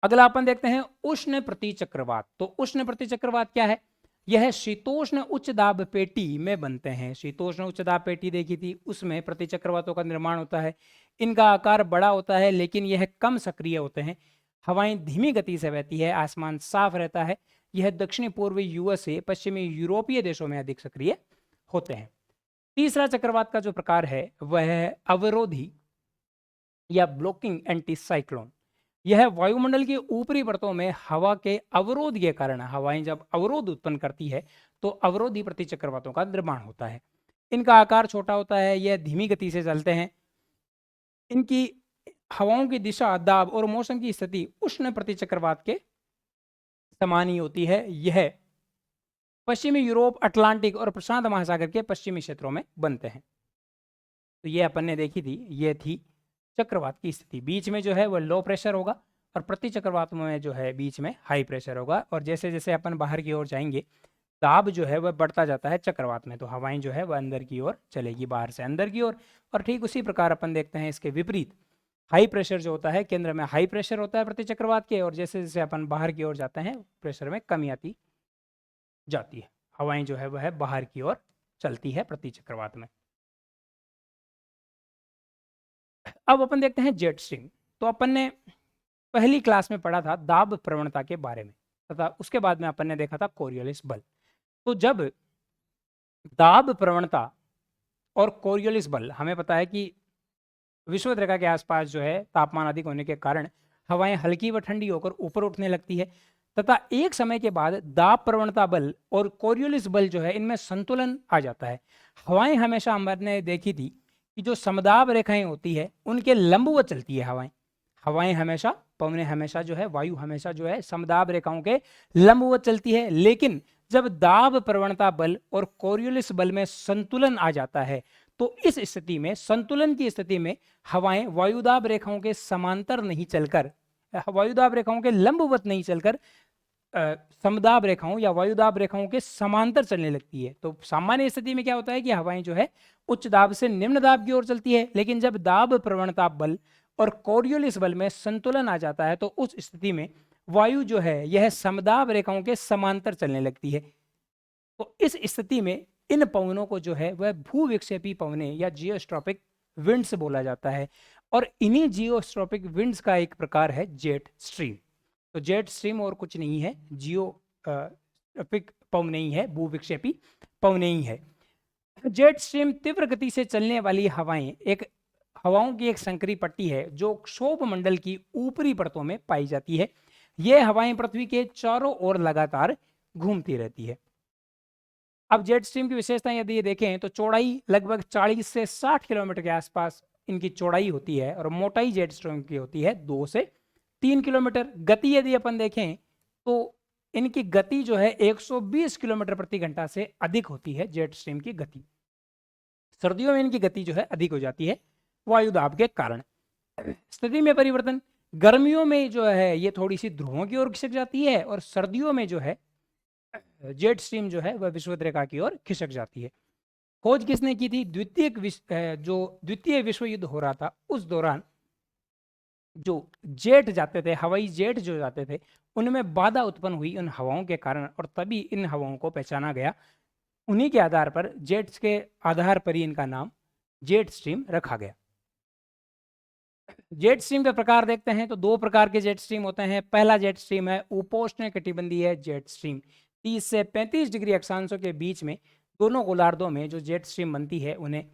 अगला अपन देखते हैं उष्ण प्रतिचक्रवात। तो उष्ण प्रतिचक्रवात क्या है? यह शीतोष्ण उच्च दाब पेटी में बनते हैं। शीतोष्ण उच्च दाब पेटी देखी थी, उसमें प्रतिचक्रवातों का निर्माण होता है। इनका आकार बड़ा होता है लेकिन यह कम सक्रिय होते हैं। हवाएं धीमी गति से बहती है, आसमान साफ रहता है। यह दक्षिणी पूर्वी यूएस से पश्चिमी यूरोपीय देशों में अधिक सक्रिय होते हैं। तीसरा चक्रवात का जो प्रकार है वह है अवरोधी या ब्लॉकिंग एंटीसाइक्लोन। यह वायुमंडल की ऊपरी परतों में हवा के अवरोध के कारण, हवाएं जब अवरोध उत्पन्न करती है तो अवरोधी प्रतिचक्रवातों का निर्माण होता है। इनका आकार छोटा होता है, यह धीमी गति से चलते हैं। इनकी हवाओं की दिशा, दाब और मौसम की स्थिति उष्ण प्रतिचक्रवात के समान ही होती है। यह पश्चिमी यूरोप, अटलांटिक और प्रशांत महासागर के पश्चिमी क्षेत्रों में बनते हैं। तो ये अपन ने देखी थी, ये थी चक्रवात की स्थिति। बीच में जो है वो लो प्रेशर होगा और प्रति चक्रवात में जो है बीच में हाई प्रेशर होगा। और जैसे जैसे अपन बाहर की ओर जाएंगे दाब जो है वह बढ़ता जाता है चक्रवात में, तो हवाएं जो है वह अंदर की ओर चलेगी, बाहर से अंदर की ओर। और ठीक उसी प्रकार अपन देखते हैं इसके विपरीत हाई प्रेशर जो होता है, केंद्र में हाई प्रेशर होता है प्रति चक्रवात के, और जैसे जैसे अपन बाहर की ओर जाते हैं प्रेशर में कमी आती जाती है। हवाएं जो है वह बाहर की ओर चलती है प्रति चक्रवात में। अब अपन देखते हैं जेट स्ट्रीम। तो अपन ने पहली क्लास में पढ़ा था दाब प्रवणता के बारे में, तथा उसके बाद में अपन ने देखा था कोरियोलिस बल। तो जब दाब प्रवणता और कोरियोलिस बल, हमें पता है कि विषुवत रेखा के आसपास जो है तापमान अधिक होने के कारण हवाएं हल्की व ठंडी होकर ऊपर उठने लगती है, तथा एक समय के बाद दाब प्रवणता बल और कोरियोलिस बल जो है इनमें संतुलन आ जाता है। हवाएं हमेशा हमने देखी थी कि जो समदाब रेखाएं होती है उनके लंबवत चलती है हवाएं। हवाएं हमेशा, पवनें हमेशा जो है, वायु हमेशा जो है समदाब रेखाओं के लंबवत चलती है। लेकिन जब दाब प्रवणता बल और कोरियोलिस बल में संतुलन आ जाता है तो इस स्थिति में, संतुलन की स्थिति में, हवाएं वायुदाब रेखाओं के समांतर नहीं चलकर, वायुदाब रेखाओं के लंबवत नहीं चलकर समदाब रेखाओं या वायुदाब रेखाओं के समांतर चलने लगती है। तो सामान्य स्थिति में क्या होता है कि हवाएं जो है उच्च दाब से निम्न दाब की ओर चलती है, लेकिन जब दाब प्रवणता बल और कोरियोलिस बल में संतुलन आ जाता है तो उस स्थिति में वायु जो है यह समदाब रेखाओं के समांतर चलने लगती है। तो इस स्थिति में इन पवनों को जो है वह भूविक्षेपी पवनें या जियोस्ट्रॉपिक विंड्स बोला जाता है। और इन्हीं जियोस्ट्रॉपिक विंड्स का एक प्रकार है जेट स्ट्रीम। तो जेट स्ट्रीम और कुछ नहीं है, जियोट्रॉपिक पवनें ही है, भूविक्षेपी पवनें ही है। जेट स्ट्रीम तीव्र गति से चलने वाली हवाओं की एक संकरी पट्टी है जो क्षोभ मंडल की ऊपरी परतों में पाई जाती है। यह हवाएं पृथ्वी के चारों ओर लगातार घूमती रहती है। अब जेट स्ट्रीम की विशेषताएं यदि ये देखें तो चौड़ाई लगभग 40 से 60 किलोमीटर के आसपास इनकी चौड़ाई होती है और मोटाई जेट स्ट्रीम की होती है 2 से 3 किलोमीटर। गति यदि अपन देखें तो इनकी गति जो है 120 किलोमीटर प्रति घंटा से अधिक होती है जेट स्ट्रीम की गति। सर्दियों में इनकी गति जो है अधिक हो जाती है वायुदाब के कारण। स्थिति में परिवर्तन, गर्मियों में जो है ये थोड़ी सी ध्रुवों की ओर खिसक जाती है और सर्दियों में जो है जेट स्ट्रीम जो है वह विषुवत रेखा की ओर खिसक जाती है। खोज किसने की थी? द्वितीय विश्व युद्ध हो रहा था उस दौरान जो जेट जाते थे, हवाई जेट जो जाते थे, उनमें बाधा उत्पन्न हुई उन हवाओं के कारण, और तभी इन हवाओं को पहचाना गया। उन्हीं के आधार पर, जेट्स के आधार पर ही इनका नाम जेट स्ट्रीम रखा गया। जेट स्ट्रीम के प्रकार देखते हैं तो 2 प्रकार के जेट स्ट्रीम होते हैं। पहला जेट स्ट्रीम है उपोष्ण कटिबंधीय जेट स्ट्रीम, 30 से 35 डिग्री अक्षांशों के बीच में दोनों गोलार्धों में जो जेट स्ट्रीम बनती है उन्हें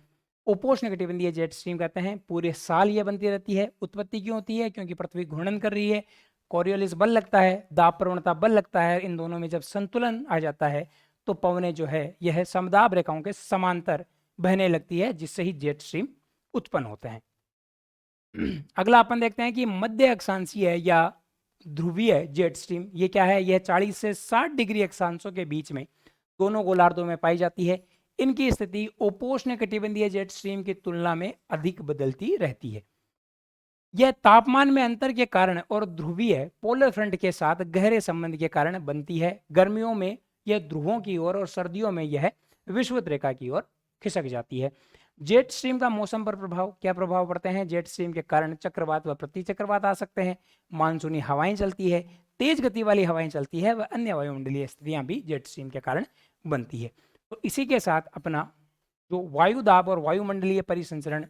उपोष्णकटिबंधीय जेट स्ट्रीम कहते हैं। पूरे साल ये बनती रहती है। उत्पत्ति क्यों होती है? क्योंकि पृथ्वी घूर्णन कर रही है, कॉरियोलिस बल लगता है, दाब प्रवणता बल लगता है। इन दोनों में जब संतुलन आ जाता है तो पवनें जो है यह समदाब रेखाओं के समांतर बहने लगती है, जिससे ही जेट स्ट्रीम उत्पन्न होते हैं। अगला अपन देखते हैं कि मध्य अक्षांशीय या ध्रुवीय जेट स्ट्रीम ये क्या है? यह 40 से 60 डिग्री अक्षांशों के बीच में दोनों गोलार्धों में पाई जाती है। इनकी स्थिति उपोष्णकटिबंधीय जेट स्ट्रीम की तुलना में अधिक बदलती रहती है। यह तापमान में अंतर के कारण और ध्रुवीय पोलर फ्रंट के साथ गहरे संबंध के कारण बनती है। गर्मियों में यह ध्रुवों की ओर और सर्दियों में यह विषुवत रेखा की ओर खिसक जाती है। जेट स्ट्रीम का मौसम पर प्रभाव, क्या प्रभाव पड़ते हैं? जेट स्ट्रीम के कारण चक्रवात व प्रतिचक्रवात आ सकते हैं, मानसूनी हवाएं चलती है, तेज गति वाली हवाएं चलती है व अन्य वायुमंडलीय स्थितियां भी जेट स्ट्रीम के कारण बनती है। तो इसी के साथ अपना जो वायु दाब और वायुमंडलीय परिसंचरण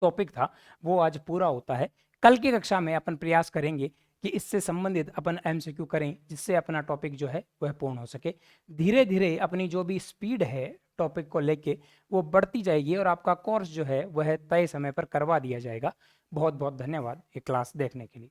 टॉपिक था वो आज पूरा होता है। कल की कक्षा में अपन प्रयास करेंगे कि इससे संबंधित अपन एमसीक्यू करें, जिससे अपना टॉपिक जो है वह पूर्ण हो सके। धीरे धीरे अपनी जो भी स्पीड है टॉपिक को लेके वो बढ़ती जाएगी और आपका कोर्स जो है वह तय समय पर करवा दिया जाएगा। बहुत बहुत धन्यवाद ये क्लास देखने के लिए।